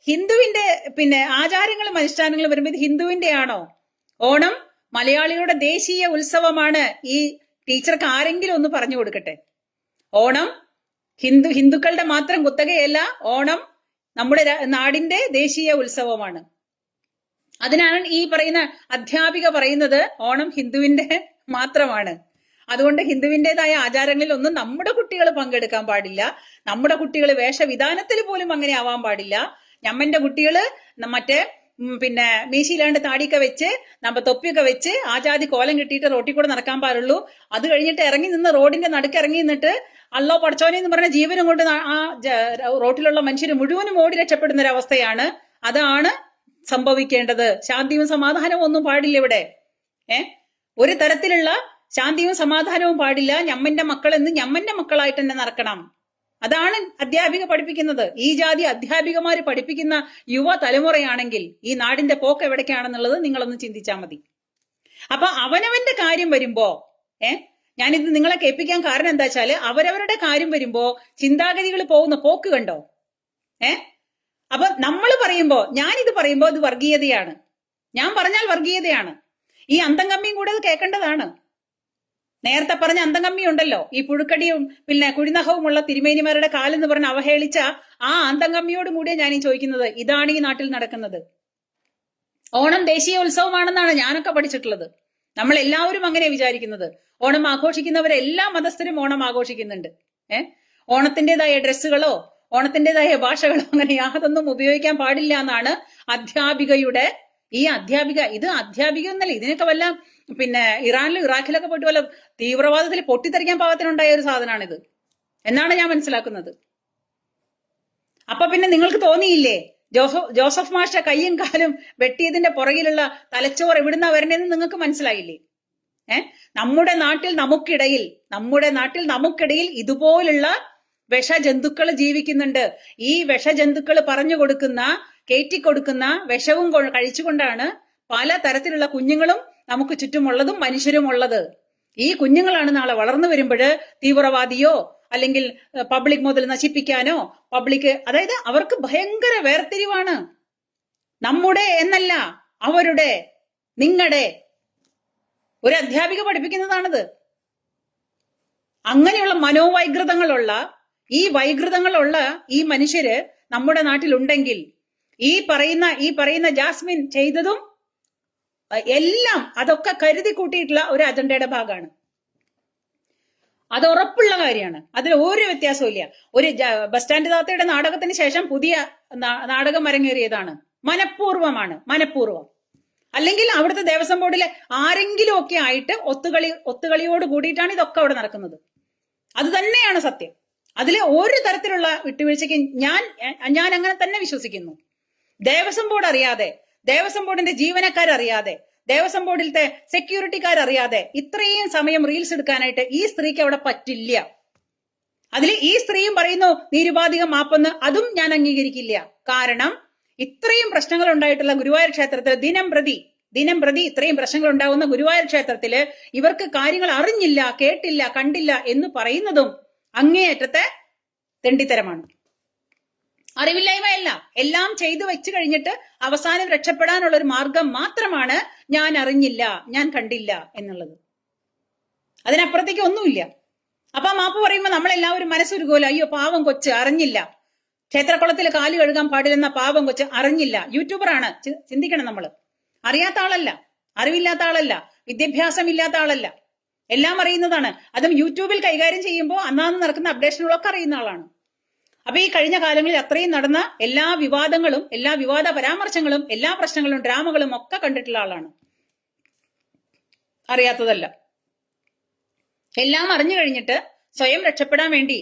ഹിന്ദുവിന്റെ ആചാരങ്ങളും അനുഷ്ഠാനങ്ങളും വരുമ്പോ ഇത് ഹിന്ദുവിന്റെ ആണോ? ഓണം മലയാളികളുടെ ദേശീയ ഉത്സവമാണ്. ഈ ടീച്ചർക്ക് ആരെങ്കിലും ഒന്ന് പറഞ്ഞു കൊടുക്കട്ടെ. ഓണം ഹിന്ദുക്കളുടെ മാത്രം കുത്തകയല്ല, ഓണം നമ്മുടെ നാടിന്റെ ദേശീയ ഉത്സവമാണ്. അതിനാണ് ഈ പറയുന്ന അധ്യാപിക പറയുന്നത് ഓണം ഹിന്ദുവിന്റെ മാത്രമാണ്. അതുകൊണ്ട് ഹിന്ദുവിൻ്റെതായ ആചാരങ്ങളിൽ ഒന്നും നമ്മുടെ കുട്ടികൾ പങ്കെടുക്കാൻ പാടില്ല. നമ്മുടെ കുട്ടികൾ വേഷവിധാനത്തിൽ പോലും അങ്ങനെ ആവാൻ പാടില്ല. ഞമ്മന്റെ കുട്ടികള് മറ്റേ മീശയിലാണ്ട് താടിയൊക്കെ വെച്ച് തൊപ്പിയൊക്കെ വെച്ച് ആജാതി കോലം കിട്ടിയിട്ട് റോട്ടിൽ കൂടെ നടക്കാൻ പാടുള്ളൂ. അത് കഴിഞ്ഞിട്ട് ഇറങ്ങി നിന്ന് റോഡിന്റെ നടുക്ക് ഇറങ്ങി നിന്നിട്ട് അല്ലോ പഠിച്ചോനെ എന്ന് പറഞ്ഞ ജീവനും കൊണ്ട് ആ റോട്ടിലുള്ള മനുഷ്യർ മുഴുവനും ഓടി രക്ഷപ്പെടുന്ന ഒരു അവസ്ഥയാണ്. അതാണ് സംഭവിക്കേണ്ടത്. ശാന്തിയും സമാധാനവും ഒന്നും പാടില്ല ഇവിടെ. ഒരു തരത്തിലുള്ള ശാന്തിയും സമാധാനവും പാടില്ല. ഞമ്മന്റെ മക്കളെന്ന് ഞമ്മന്റെ മക്കളായിട്ട് തന്നെ നടക്കണം. അതാണ് അധ്യാപിക പഠിപ്പിക്കുന്നത്. ഈ ജാതി അധ്യാപികമാര് പഠിപ്പിക്കുന്ന യുവ തലമുറയാണെങ്കിൽ ഈ നാടിന്റെ പോക്ക് എവിടേക്കാണെന്നുള്ളത് നിങ്ങളൊന്ന് ചിന്തിച്ചാൽ മതി. അപ്പൊ അവനവന്റെ കാര്യം വരുമ്പോ ഞാനിത് നിങ്ങളെ കേൾപ്പിക്കാൻ കാരണം എന്താ വെച്ചാല് അവരവരുടെ കാര്യം വരുമ്പോ ചിന്താഗതികൾ പോകുന്ന പോക്ക് കണ്ടോ? അപ്പൊ നമ്മൾ ഞാനിത് പറയുമ്പോ അത് വർഗീയതയാണ്. ഞാൻ പറഞ്ഞാൽ വർഗീയതയാണ്. ഈ അന്തംകമ്മിയും കൂടെ അത് കേൾക്കേണ്ടതാണ്. നേരത്തെ പറഞ്ഞ അന്തംകമ്മി ഉണ്ടല്ലോ, ഈ പുഴുക്കടിയും കുഴിനഖവുമുള്ള തിരുമേനിമാരുടെ കാലെന്ന് പറഞ്ഞ് അവഹേളിച്ച ആ അന്തംകമ്മിയോടും കൂടിയ ഞാനീ ചോദിക്കുന്നത്. ഇതാണ് ഈ നാട്ടിൽ നടക്കുന്നത്. ഓണം ദേശീയ ഉത്സവമാണെന്നാണ് ഞാനൊക്കെ പഠിച്ചിട്ടുള്ളത്. നമ്മൾ എല്ലാവരും അങ്ങനെ വിചാരിക്കുന്നത്. ഓണം ആഘോഷിക്കുന്നവരെല്ലാ മതസ്ഥരും ഓണം ആഘോഷിക്കുന്നുണ്ട്. ഓണത്തിൻ്റെതായ ഡ്രസ്സുകളോ ഓണത്തിൻ്റെതായ ഭാഷകളോ അങ്ങനെ യാതൊന്നും ഉപയോഗിക്കാൻ പാടില്ല എന്നാണ് അധ്യാപികയുടെ ഇത് അധ്യാപിക എന്നല്ല, ഇതിനൊക്കെ വല്ല ഇറാനിലും ഇറാഖിലൊക്കെ പോയിട്ട് വല്ല തീവ്രവാദത്തിൽ പൊട്ടിത്തെറിക്കാൻ പാകത്തിനുണ്ടായ ഒരു സാധനമാണിത് എന്നാണ് ഞാൻ മനസ്സിലാക്കുന്നത്. അപ്പൊ നിങ്ങൾക്ക് തോന്നിയില്ലേ ജോസഫ് മാഷ കയ്യും കാലും വെട്ടിയതിന്റെ പുറകിലുള്ള തലച്ചോറ് എവിടുന്നാ വരണേന്ന് നിങ്ങൾക്ക് മനസ്സിലായില്ലേ? നമ്മുടെ നാട്ടിൽ നമുക്കിടയിൽ ഇതുപോലുള്ള വിഷജന്തുക്കൾ ജീവിക്കുന്നുണ്ട്. ഈ വിഷജന്തുക്കൾ കയറ്റിക്കൊടുക്കുന്ന വിഷവും കഴിച്ചുകൊണ്ടാണ് പല തരത്തിലുള്ള കുഞ്ഞുങ്ങളും നമുക്ക് ചുറ്റുമുള്ളതും മനുഷ്യരും ഉള്ളത്. ഈ കുഞ്ഞുങ്ങളാണ് നാളെ വളർന്നു വരുമ്പോൾ തീവ്രവാദിയോ അല്ലെങ്കിൽ പബ്ലിക് മുതൽ നശിപ്പിക്കാനോ അതായത് അവർക്ക് ഭയങ്കര വേർതിരിവാണ്. നമ്മുടെ എന്നല്ല, അവരുടെ, നിങ്ങളുടെ. ഒരു അധ്യാപിക പഠിപ്പിക്കുന്നതാണിത്. അങ്ങനെയുള്ള മനോവൈകൃതങ്ങളുള്ള ഈ മനുഷ്യര് നമ്മുടെ നാട്ടിലുണ്ടെങ്കിൽ ഈ പറയുന്ന ജാസ്മിൻ ചെയ്തതും എല്ലാം അതൊക്കെ കരുതി കൂട്ടിയിട്ടുള്ള ഒരു അജണ്ടയുടെ ഭാഗമാണ്. അത് ഉറപ്പുള്ള കാര്യമാണ്. അതിൽ ഒരു വ്യത്യാസവും ഇല്ല. ഒരു ബസ് സ്റ്റാൻഡ് താത്തയുടെ നാടകത്തിന് ശേഷം പുതിയ നാടകം അരങ്ങേറിയതാണ്. മനഃപൂർവ്വമാണ്, മനഃപൂർവ്വം. അല്ലെങ്കിൽ അവിടുത്തെ ദേവസ്വം ബോർഡിലെ ആരെങ്കിലും ഒക്കെ ആയിട്ട് ഒത്തുകളിയോട് കൂടിയിട്ടാണ് ഇതൊക്കെ അവിടെ നടക്കുന്നത്. അത് തന്നെയാണ് സത്യം. അതിൽ ഒരു തരത്തിലുള്ള വിട്ടുവീഴ്ചയ്ക്ക് ഞാൻ അങ്ങനെ തന്നെ വിശ്വസിക്കുന്നു. ദേവസ്വം ബോർഡ് അറിയാതെ, ദേവസ്വം ബോർഡിന്റെ ജീവനക്കാരറിയാതെ, ദേവസ്വം ബോർഡിലത്തെ സെക്യൂരിറ്റിക്കാരറിയാതെ ഇത്രയും സമയം റീൽസ് എടുക്കാനായിട്ട് ഈ സ്ത്രീക്ക് അവിടെ പറ്റില്ല. അതിൽ ഈ സ്ത്രീയും പറയുന്നു നിരുപാധിക മാപ്പെന്ന്, അതും ഞാൻ അംഗീകരിക്കില്ല. കാരണം ഇത്രയും പ്രശ്നങ്ങൾ ഉണ്ടായിട്ടുള്ള ഗുരുവായൂർ ക്ഷേത്രത്തിൽ ദിനം പ്രതി ഇത്രയും പ്രശ്നങ്ങൾ ഉണ്ടാകുന്ന ഗുരുവായൂർ ക്ഷേത്രത്തില് ഇവർക്ക് കാര്യങ്ങൾ അറിഞ്ഞില്ല, കേട്ടില്ല, കണ്ടില്ല എന്ന് പറയുന്നതും അങ്ങേയറ്റത്തെ തെണ്ടിത്തരമാണ്. അറിവില്ലായ്മയല്ല, എല്ലാം ചെയ്തു വെച്ചു കഴിഞ്ഞിട്ട് അവസാനം രക്ഷപ്പെടാനുള്ള ഒരു മാർഗം മാത്രമാണ് ഞാൻ അറിഞ്ഞില്ല, ഞാൻ കണ്ടില്ല എന്നുള്ളത്. അതിനപ്പുറത്തേക്ക് ഒന്നുമില്ല. അപ്പൊ മാപ്പ് പറയുമ്പോ നമ്മളെല്ലാവരും മനസ്സുരുകോല, അയ്യോ പാവം കൊച്ച് അറിഞ്ഞില്ല, ക്ഷേത്രക്കുളത്തിൽ കാല് കഴുകാൻ പാടില്ലെന്ന പാവം കൊച്ച് അറിഞ്ഞില്ല. യൂട്യൂബറാണ്, ചിന്തിക്കണം. നമ്മള് അറിയാത്ത ആളല്ല, അറിവില്ലാത്ത ആളല്ല, വിദ്യാഭ്യാസം ഇല്ലാത്ത ആളല്ല, എല്ലാം അറിയുന്നതാണ്. അതും യൂട്യൂബിൽ കൈകാര്യം ചെയ്യുമ്പോൾ അന്നാന്ന് നടക്കുന്ന അപ്ഡേഷനുകളൊക്കെ അറിയുന്ന ആളാണ്. അപ്പൊ ഈ കഴിഞ്ഞ കാലങ്ങളിൽ അത്രയും നടന്ന എല്ലാ വിവാദങ്ങളും, എല്ലാ വിവാദ പരാമർശങ്ങളും, എല്ലാ പ്രശ്നങ്ങളും, ഡ്രാമകളും ഒക്കെ കണ്ടിട്ടുള്ള ആളാണ്. അറിയാത്തതല്ല. എല്ലാം അറിഞ്ഞു കഴിഞ്ഞിട്ട് സ്വയം രക്ഷപ്പെടാൻ വേണ്ടി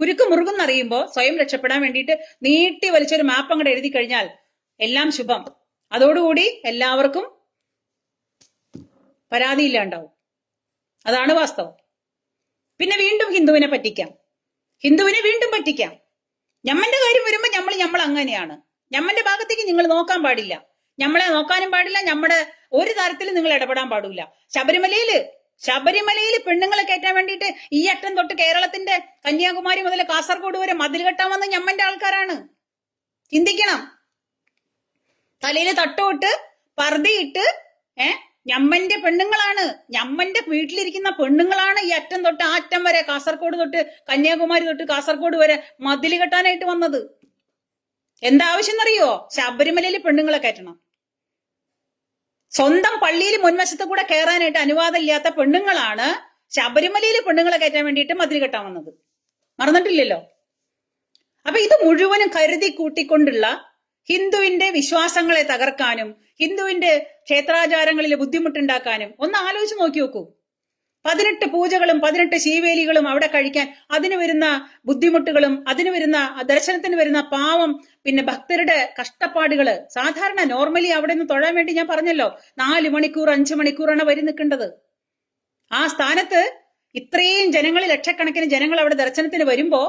കുരുക്ക് മുറുകുന്നറിയുമ്പോ സ്വയം രക്ഷപ്പെടാൻ വേണ്ടിയിട്ട് നീട്ടി വലിച്ചൊരു മാപ്പ് അങ്ങോട്ട് എഴുതി കഴിഞ്ഞാൽ എല്ലാം ശുഭം. അതോടുകൂടി എല്ലാവർക്കും പരാതിയില്ലാണ്ടാവും. അതാണ് വാസ്തവം. പിന്നെ വീണ്ടും ഹിന്ദുവിനെ പറ്റിക്കാം, ഹിന്ദുവിനെ വീണ്ടും പറ്റിക്കാം. ഞമ്മന്റെ കാര്യം വരുമ്പോ നമ്മൾ അങ്ങനെയാണ്. ഞമ്മന്റെ ഭാഗത്തേക്ക് നിങ്ങൾ നോക്കാൻ പാടില്ല, ഞമ്മളെ നോക്കാനും പാടില്ല, നമ്മുടെ ഒരു തരത്തിലും നിങ്ങൾ ഇടപെടാൻ പാടില്ല. ശബരിമലയിൽ പെണ്ണുങ്ങളെ കയറ്റാൻ വേണ്ടിയിട്ട് ഈ അറ്റം തൊട്ട് കേരളത്തിന്റെ കന്യാകുമാരി മുതൽ കാസർഗോഡ് വരെ മതിൽ കെട്ടാൻ വന്ന ഞമ്മന്റെ ആൾക്കാരാണ്. ചിന്തിക്കണം. തലയിൽ തട്ടോട്ട് പർദ്ദയിട്ട് ഞമ്മന്റെ പെണ്ണുങ്ങളാണ്, ഞമ്മന്റെ വീട്ടിലിരിക്കുന്ന പെണ്ണുങ്ങളാണ് ഈ അറ്റം തൊട്ട് ആ അറ്റം വരെ, കാസർഗോഡ് തൊട്ട് കന്യാകുമാരി തൊട്ട് കാസർഗോഡ് വരെ മതിൽ കെട്ടാനായിട്ട് വന്നത്. എന്താവശ്യം എന്നറിയോ? ശബരിമലയിൽ പെണ്ണുങ്ങളെ കയറ്റണം. സ്വന്തം പള്ളിയിൽ മുൻവശത്ത് കൂടെ കയറാനായിട്ട് അനുവാദം ഇല്ലാത്ത പെണ്ണുങ്ങളാണ് ശബരിമലയിൽ പെണ്ണുങ്ങളെ കയറ്റാൻ വേണ്ടിയിട്ട് മതിൽ കെട്ടാൻ വന്നത്. മറന്നിട്ടില്ലല്ലോ. അപ്പൊ ഇത് മുഴുവനും കരുതി കൂട്ടിക്കൊണ്ടുള്ള ഹിന്ദുവിന്റെ വിശ്വാസങ്ങളെ തകർക്കാനും ഹിന്ദുവിന്റെ ക്ഷേത്രാചാരങ്ങളിൽ ബുദ്ധിമുട്ടുണ്ടാക്കാനും ഒന്ന് ആലോചിച്ച് നോക്കി നോക്കൂ. 18 പൂജകളും 18 ശീവേലികളും അവിടെ കഴിക്കാൻ അതിന് വരുന്ന ബുദ്ധിമുട്ടുകളും അതിന് വരുന്ന ദർശനത്തിന് വരുന്ന പാവം പിന്നെ ഭക്തരുടെ കഷ്ടപ്പാടുകള്. സാധാരണ നോർമലി അവിടെ നിന്ന് തൊഴാൻ വേണ്ടി ഞാൻ പറഞ്ഞല്ലോ 4 മണിക്കൂർ 5 മണിക്കൂറാണ് വരി നിൽക്കേണ്ടത്. ആ സ്ഥാനത്ത് ഇത്രയും ജനങ്ങൾ, ലക്ഷക്കണക്കിന് ജനങ്ങൾ അവിടെ ദർശനത്തിന് വരുമ്പോ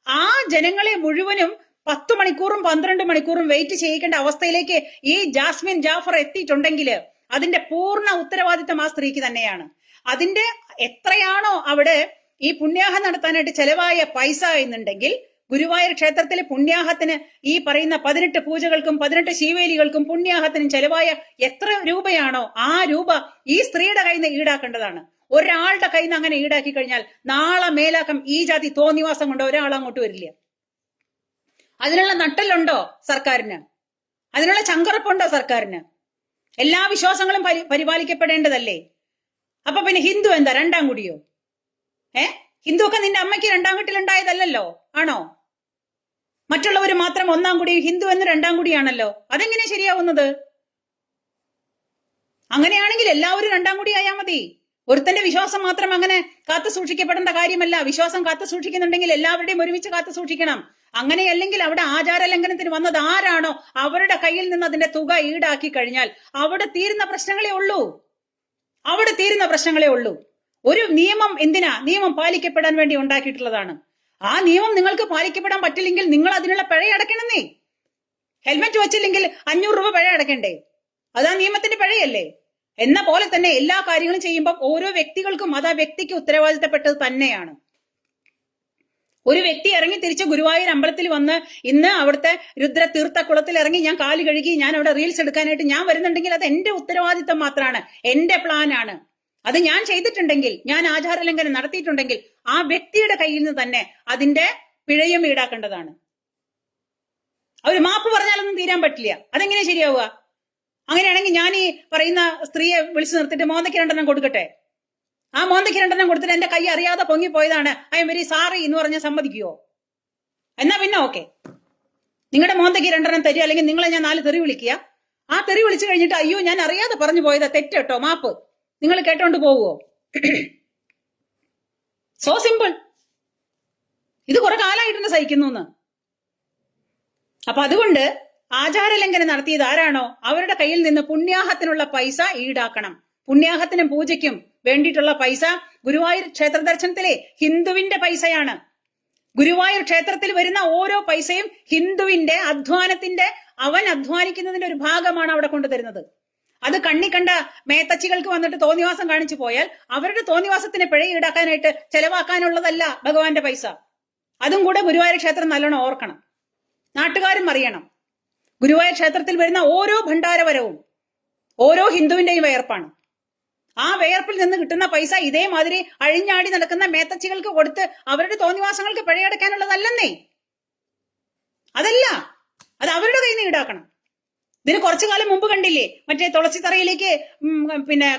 ആ ജനങ്ങളെ മുഴുവനും 10 മണിക്കൂറും 12 മണിക്കൂറും വെയിറ്റ് ചെയ്യിക്കേണ്ട അവസ്ഥയിലേക്ക് ഈ ജാസ്മിൻ ജാഫർ എത്തിയിട്ടുണ്ടെങ്കിൽ അതിന്റെ പൂർണ്ണ ഉത്തരവാദിത്തം ആ സ്ത്രീക്ക് തന്നെയാണ്. അതിന്റെ എത്രയാണോ അവിടെ ഈ പുണ്യാഹം നടത്താനായിട്ട് ചെലവായ പൈസ എന്നുണ്ടെങ്കിൽ ഗുരുവായൂർ ക്ഷേത്രത്തിലെ പുണ്യാഹത്തിന് ഈ പറയുന്ന 18 പൂജകൾക്കും 18 ശീവേലികൾക്കും പുണ്യാഹത്തിനും ചെലവായ എത്ര രൂപയാണോ ആ രൂപ ഈ സ്ത്രീയുടെ കയ്യിൽ നിന്ന് ഈടാക്കേണ്ടതാണ്. ഒരാളുടെ കയ്യിൽ നിന്ന് അങ്ങനെ ഈടാക്കി കഴിഞ്ഞാൽ നാളെ മേലാക്കം ഈ ജാതി തോന്നിവാസം കൊണ്ട് ഒരാൾ അങ്ങോട്ട് വരില്ല. അതിനുള്ള നട്ടലുണ്ടോ സർക്കാരിന്? അതിനുള്ള ചങ്കറപ്പുണ്ടോ സർക്കാരിന്? എല്ലാ വിശ്വാസങ്ങളും പരിപാലിക്കപ്പെടേണ്ടതല്ലേ? അപ്പൊ പിന്നെ ഹിന്ദു എന്താ രണ്ടാം കുടിയോ? ഹിന്ദു ഒക്കെ നിന്റെ അമ്മയ്ക്ക് രണ്ടാം കുട്ടിയിലുണ്ടായതല്ലോ, ആണോ? മറ്റുള്ളവർ മാത്രം ഒന്നാം കുടി, ഹിന്ദു എന്ന് രണ്ടാം കുടിയാണല്ലോ. അതെങ്ങനെ ശരിയാവുന്നത്? അങ്ങനെയാണെങ്കിൽ എല്ലാവരും രണ്ടാം കുടി ആയാൽ മതി. ഒരുത്തന്റെ വിശ്വാസം മാത്രം അങ്ങനെ കാത്തു സൂക്ഷിക്കപ്പെടേണ്ട കാര്യമല്ല. വിശ്വാസം കാത്തു സൂക്ഷിക്കുന്നുണ്ടെങ്കിൽ എല്ലാവരുടെയും ഒരുമിച്ച് കാത്തു സൂക്ഷിക്കണം. അങ്ങനെയല്ലെങ്കിൽ അവിടെ ആചാര ലംഘനത്തിന് വന്നത് ആരാണോ അവരുടെ കയ്യിൽ നിന്ന് അതിന്റെ തുക ഈടാക്കി കഴിഞ്ഞാൽ അവിടെ തീരുന്ന പ്രശ്നങ്ങളേ ഉള്ളൂ. ഒരു നിയമം എന്തിനാ? നിയമം പാലിക്കപ്പെടാൻ വേണ്ടി ഉണ്ടാക്കിയിട്ടുള്ളതാണ്. ആ നിയമം നിങ്ങൾക്ക് പാലിക്കപ്പെടാൻ പറ്റില്ലെങ്കിൽ നിങ്ങൾ അതിനുള്ള പിഴ അടയ്ക്കണമെന്നേ. ഹെൽമെറ്റ് വെച്ചില്ലെങ്കിൽ 500 രൂപ പിഴ അടയ്ക്കണ്ടേ? അതാ നിയമത്തിന്റെ പിഴയല്ലേ? എന്ന പോലെ തന്നെ എല്ലാ കാര്യങ്ങളും ചെയ്യുമ്പോൾ ഓരോ വ്യക്തികൾക്കും അത് ആ വ്യക്തിക്ക് ഉത്തരവാദിത്തപ്പെട്ടത് തന്നെയാണ്. ഒരു വ്യക്തി ഇറങ്ങി തിരിച്ച് ഗുരുവായൂർ അമ്പലത്തിൽ വന്ന് ഇന്ന് അവിടുത്തെ രുദ്ര തീർത്ഥ കുളത്തിൽ ഇറങ്ങി ഞാൻ കാല് കഴുകി ഞാൻ അവിടെ റീൽസ് എടുക്കാനായിട്ട് ഞാൻ വരുന്നുണ്ടെങ്കിൽ അത് എന്റെ ഉത്തരവാദിത്തം മാത്രമാണ്, എന്റെ പ്ലാനാണ്. അത് ഞാൻ ചെയ്തിട്ടുണ്ടെങ്കിൽ, ഞാൻ ആചാരലംഘനം നടത്തിയിട്ടുണ്ടെങ്കിൽ ആ വ്യക്തിയുടെ കയ്യിൽ നിന്ന് തന്നെ അതിന്റെ പിഴയും ഈടാക്കേണ്ടതാണ്. അവർ മാപ്പ് പറഞ്ഞാലൊന്നും തീരാൻ പറ്റില്ല. അതെങ്ങനെ ശരിയാവുക? അങ്ങനെയാണെങ്കിൽ ഞാൻ ഈ പറയുന്ന സ്ത്രീയെ വിളിച്ചു നിർത്തിയിട്ട് മോന്തയ്ക്ക് 2 കൊടുക്കട്ടെ? ആ മോന്തയ്ക്ക് 2 കൊടുത്തിട്ട് എന്റെ കൈ അറിയാതെ പൊങ്ങിപ്പോയതാണ്, ഐ എം വെരി സാറി എന്ന് പറഞ്ഞാൽ സമ്മതിക്കുവോ? എന്നാ പിന്നെ ഓക്കെ, നിങ്ങളുടെ മോന്തയ്ക്ക് 2 തരിക, അല്ലെങ്കിൽ നിങ്ങളെ ഞാൻ 4 തെറി വിളിക്കുക. ആ തെറി വിളിച്ചു കഴിഞ്ഞിട്ട് അയ്യോ ഞാൻ അറിയാതെ പറഞ്ഞു പോയതാ, തെറ്റോ, മാപ്പ്, നിങ്ങൾ കേട്ടോണ്ട് പോവുമോ? So simple. ഇത് കുറെ കാലമായിട്ടുണ്ട് സഹിക്കുന്നു. അപ്പൊ അതുകൊണ്ട് ആചാരലംഘനം നടത്തിയത് ആരാണോ അവരുടെ കയ്യിൽ നിന്ന് പുണ്യാഹത്തിനുള്ള പൈസ ഈടാക്കണം. പുണ്യാഹത്തിനും പൂജയ്ക്കും വേണ്ടിയിട്ടുള്ള പൈസ ഗുരുവായൂർ ക്ഷേത്ര ദർശനത്തിലെ ഹിന്ദുവിന്റെ പൈസയാണ്. ഗുരുവായൂർ ക്ഷേത്രത്തിൽ വരുന്ന ഓരോ പൈസയും ഹിന്ദുവിന്റെ അധ്വാനത്തിന്റെ, അവൻ അധ്വാനിക്കുന്നതിന്റെ ഒരു ഭാഗമാണ് അവിടെ കൊണ്ടുതരുന്നത്. അത് കണ്ണി കണ്ട മേത്തച്ചികൾക്ക് വന്നിട്ട് തോന്നിവാസം കാണിച്ചു പോയാൽ അവരുടെ തോന്നിവാസത്തിന് പിഴ ഈടാക്കാനായിട്ട് ചെലവാക്കാനുള്ളതല്ല ഭഗവാന്റെ പൈസ. അതും കൂടെ ഗുരുവായൂർ ക്ഷേത്രം നല്ലോണം ഓർക്കണം, നാട്ടുകാരും അറിയണം. ഗുരുവായൂർ ക്ഷേത്രത്തിൽ വരുന്ന ഓരോ ഭണ്ഡാരവരവും ഓരോ ഹിന്ദുവിന്റെയും വയർപ്പാണ്. ആ വയർപ്പിൽ നിന്ന് കിട്ടുന്ന പൈസ ഇതേമാതിരി അഴിഞ്ഞാടി നടക്കുന്ന മേത്തച്ചികൾക്ക് കൊടുത്ത് അവരുടെ തോന്നിവാസങ്ങൾക്ക് പിഴയടക്കാനുള്ളതല്ലെന്നേ. അതല്ല, അത് അവരുടെ കയ്യിൽ നിന്ന് ഈടാക്കണം. ഇതിന് കുറച്ചു കാലം മുമ്പ് കണ്ടില്ലേ, മറ്റേ തുളസിത്തറയിലേക്ക്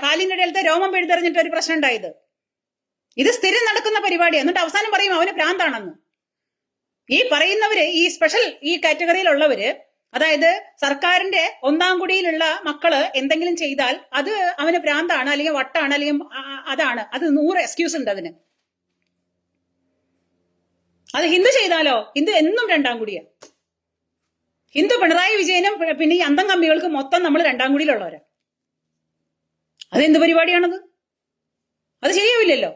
കാലിന്റെ ഇടയിലത്തെ രോമം പിഴുതെറിഞ്ഞിട്ട് ഒരു പ്രശ്നം ഉണ്ടായത്. ഇത് സ്ഥിരം നടക്കുന്ന പരിപാടിയാണ്. എന്നിട്ട് അവസാനം പറയും അവന് ഭ്രാന്താണെന്ന്. ഈ പറയുന്നവര്, ഈ സ്പെഷ്യൽ ഈ കാറ്റഗറിയിലുള്ളവര്, അതായത് സർക്കാരിന്റെ 1-ാം കുടിയിലുള്ള മക്കള് എന്തെങ്കിലും ചെയ്താൽ അത് അവന് ഭ്രാന്താണ്, അല്ലെങ്കിൽ വട്ടാണ്, അല്ലെങ്കിൽ അതാണ്. അത് 100 എക്സ്ക്യൂസ് ഉണ്ട് അതിന്. അത് ഹിന്ദു ചെയ്താലോ, ഹിന്ദു എന്നും 2-ാം കുടിയാ. ഹിന്ദു പിണറായി വിജയനും പിന്നെ ഈ അന്തം കമ്മികൾക്ക് മൊത്തം നമ്മൾ 2-ാം കുടിയിലുള്ളവരാ. അതെന്ത് പരിപാടിയാണത്? അത് ശരിയാവില്ലല്ലോ.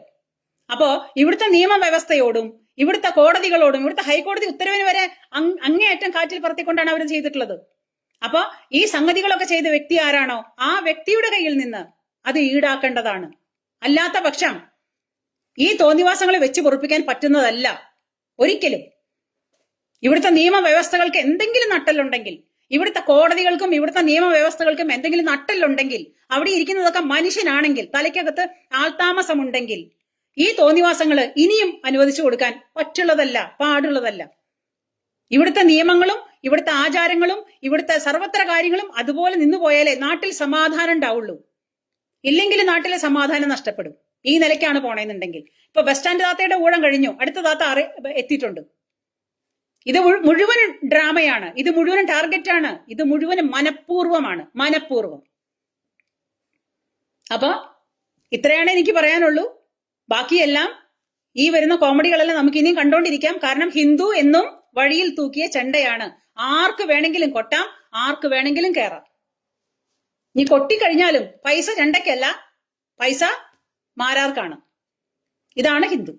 അപ്പോ ഇവിടുത്തെ നിയമവ്യവസ്ഥയോടും ഇവിടുത്തെ കോടതികളോടും ഇവിടുത്തെ ഹൈക്കോടതി ഉത്തരവിന് വരെ അങ്ങേയറ്റം കാറ്റിൽ പറത്തിക്കൊണ്ടാണ് അവർ ചെയ്തിട്ടുള്ളത്. അപ്പോ ഈ സംഗതികളൊക്കെ ചെയ്ത വ്യക്തി ആരാണോ ആ വ്യക്തിയുടെ കയ്യിൽ നിന്ന് അത് ഈടാക്കേണ്ടതാണ്. അല്ലാത്ത പക്ഷം ഈ തോന്നിവാസങ്ങളെ വെച്ച് പൊറുപ്പിക്കാൻ പറ്റുന്നതല്ല ഒരിക്കലും. ഇവിടുത്തെ നിയമവ്യവസ്ഥകൾക്ക് എന്തെങ്കിലും നട്ടലുണ്ടെങ്കിൽ, ഇവിടുത്തെ കോടതികൾക്കും ഇവിടുത്തെ നിയമവ്യവസ്ഥകൾക്കും എന്തെങ്കിലും നട്ടലുണ്ടെങ്കിൽ, അവിടെ ഇരിക്കുന്നതൊക്കെ മനുഷ്യനാണെങ്കിൽ, തലയ്ക്കകത്ത് ആൾതാമസമുണ്ടെങ്കിൽ, ഈ തോന്നിവാസങ്ങള് ഇനിയും അനുവദിച്ചു കൊടുക്കാൻ പറ്റുള്ളതല്ല, പാടുള്ളതല്ല. ഇവിടുത്തെ നിയമങ്ങളും ഇവിടുത്തെ ആചാരങ്ങളും ഇവിടുത്തെ സർവത്ര കാര്യങ്ങളും അതുപോലെ നിന്നുപോയാലേ നാട്ടിൽ സമാധാനം ഉണ്ടാവുള്ളൂ. ഇല്ലെങ്കിൽ നാട്ടിലെ സമാധാനം നഷ്ടപ്പെടും. ഈ നിലയ്ക്കാണ് പോണേന്നുണ്ടെങ്കിൽ ഇപ്പൊ ബസ് സ്റ്റാൻഡ് താത്തയുടെ ഊഴം കഴിഞ്ഞു, അടുത്ത താത്ത എത്തിയിട്ടുണ്ട്. ഇത് മുഴുവൻ ഡ്രാമയാണ്, ഇത് മുഴുവൻ ടാർഗറ്റാണ്, ഇത് മുഴുവൻ മനഃപൂർവമാണ്, മനഃപൂർവം. അപ്പൊ ഇത്രയാണ് എനിക്ക് പറയാനുള്ളൂ. ബാക്കിയെല്ലാം ഈ വരുന്ന കോമഡികളെല്ലാം നമുക്ക് ഇനിയും കണ്ടോണ്ടിരിക്കാം. കാരണം ഹിന്ദു എന്നും വഴിയിൽ തൂക്കിയ ചെണ്ടയാണ്. ആർക്ക് വേണമെങ്കിലും കൊട്ടാം, ആർക്ക് വേണമെങ്കിലും കയറാം. നീ കൊട്ടിക്കഴിഞ്ഞാലും പൈസ ചെണ്ടയ്ക്കല്ല, പൈസ മാരാർക്കാണ്. ഇതാണ് ഹിന്ദു.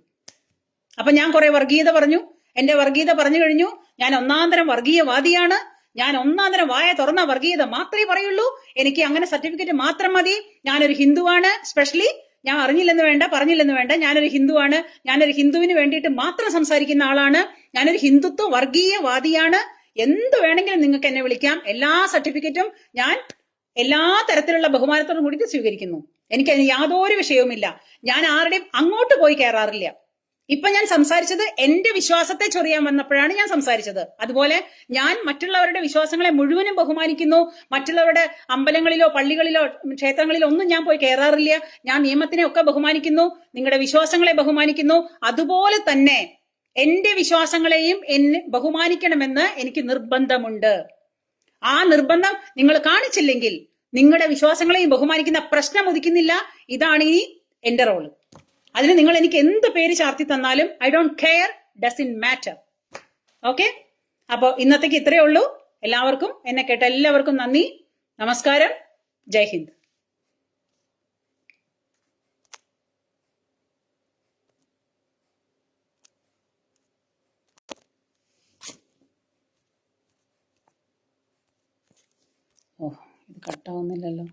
അപ്പൊ ഞാൻ കുറെ വർഗീയത പറഞ്ഞു, എന്റെ വർഗീയത പറഞ്ഞു കഴിഞ്ഞു. ഞാൻ 1-ാം-തരം വർഗീയവാദിയാണ്. ഞാൻ 1-ാം-തരം വായ തുറന്ന വർഗീയത മാത്രമേ പറയുള്ളൂ. എനിക്ക് അങ്ങനെ സർട്ടിഫിക്കറ്റ് മാത്രം മതി. ഞാനൊരു ഹിന്ദുവാണ്. സ്പെഷ്യലി ഞാൻ അറിഞ്ഞില്ലെന്ന് വേണ്ട, പറഞ്ഞില്ലെന്ന് വേണ്ട, ഞാനൊരു ഹിന്ദുവാണ്. ഞാനൊരു ഹിന്ദുവിന് വേണ്ടിയിട്ട് മാത്രം സംസാരിക്കുന്ന ആളാണ്. ഞാനൊരു ഹിന്ദുത്വ വർഗീയവാദിയാണ്. എന്ത് വേണമെങ്കിലും നിങ്ങൾക്ക് എന്നെ വിളിക്കാം. എല്ലാ സർട്ടിഫിക്കറ്റും ഞാൻ എല്ലാ തരത്തിലുള്ള ബഹുമാനത്തോടും കൂടി സ്വീകരിക്കുന്നു. എനിക്ക് യാതൊരു വിഷയവുമില്ല. ഞാൻ ആരുടെയും അങ്ങോട്ട് പോയി കയറാറില്ല. ഇപ്പൊ ഞാൻ സംസാരിച്ചത് എന്റെ വിശ്വാസത്തെ ചൊറിയാൻ വന്നപ്പോഴാണ് ഞാൻ സംസാരിച്ചത്. അതുപോലെ ഞാൻ മറ്റുള്ളവരുടെ വിശ്വാസങ്ങളെ മുഴുവനും ബഹുമാനിക്കുന്നു. മറ്റുള്ളവരുടെ അമ്പലങ്ങളിലോ പള്ളികളിലോ ക്ഷേത്രങ്ങളിലോ ഒന്നും ഞാൻ പോയി കയറാറില്ല. ഞാൻ നിയമത്തിനെ ഒക്കെ ബഹുമാനിക്കുന്നു, നിങ്ങളുടെ വിശ്വാസങ്ങളെ ബഹുമാനിക്കുന്നു. അതുപോലെ തന്നെ എന്റെ വിശ്വാസങ്ങളെയും എന്നെ ബഹുമാനിക്കണമെന്ന് എനിക്ക് നിർബന്ധമുണ്ട്. ആ നിർബന്ധം നിങ്ങൾ കാണിച്ചില്ലെങ്കിൽ നിങ്ങളുടെ വിശ്വാസങ്ങളെയും ബഹുമാനിക്കുന്ന പ്രശ്നം ഉദിക്കുന്നില്ല. ഇതാണ് ഇനി എന്റെ റോള്. അതിന് നിങ്ങൾ എനിക്ക് എന്ത് പേര് ചാർത്തി തന്നാലും I don't care, doesn't matter. Okay, അപ്പൊ ഇന്നത്തേക്ക് ഇത്രയേ ഉള്ളൂ. എല്ലാവർക്കും, എന്നെ കേട്ട എല്ലാവർക്കും നന്ദി, നമസ്കാരം, ജയ് ഹിന്ദ്. ഓ, ഇത് കട്ടാവുന്നില്ലല്ലോ.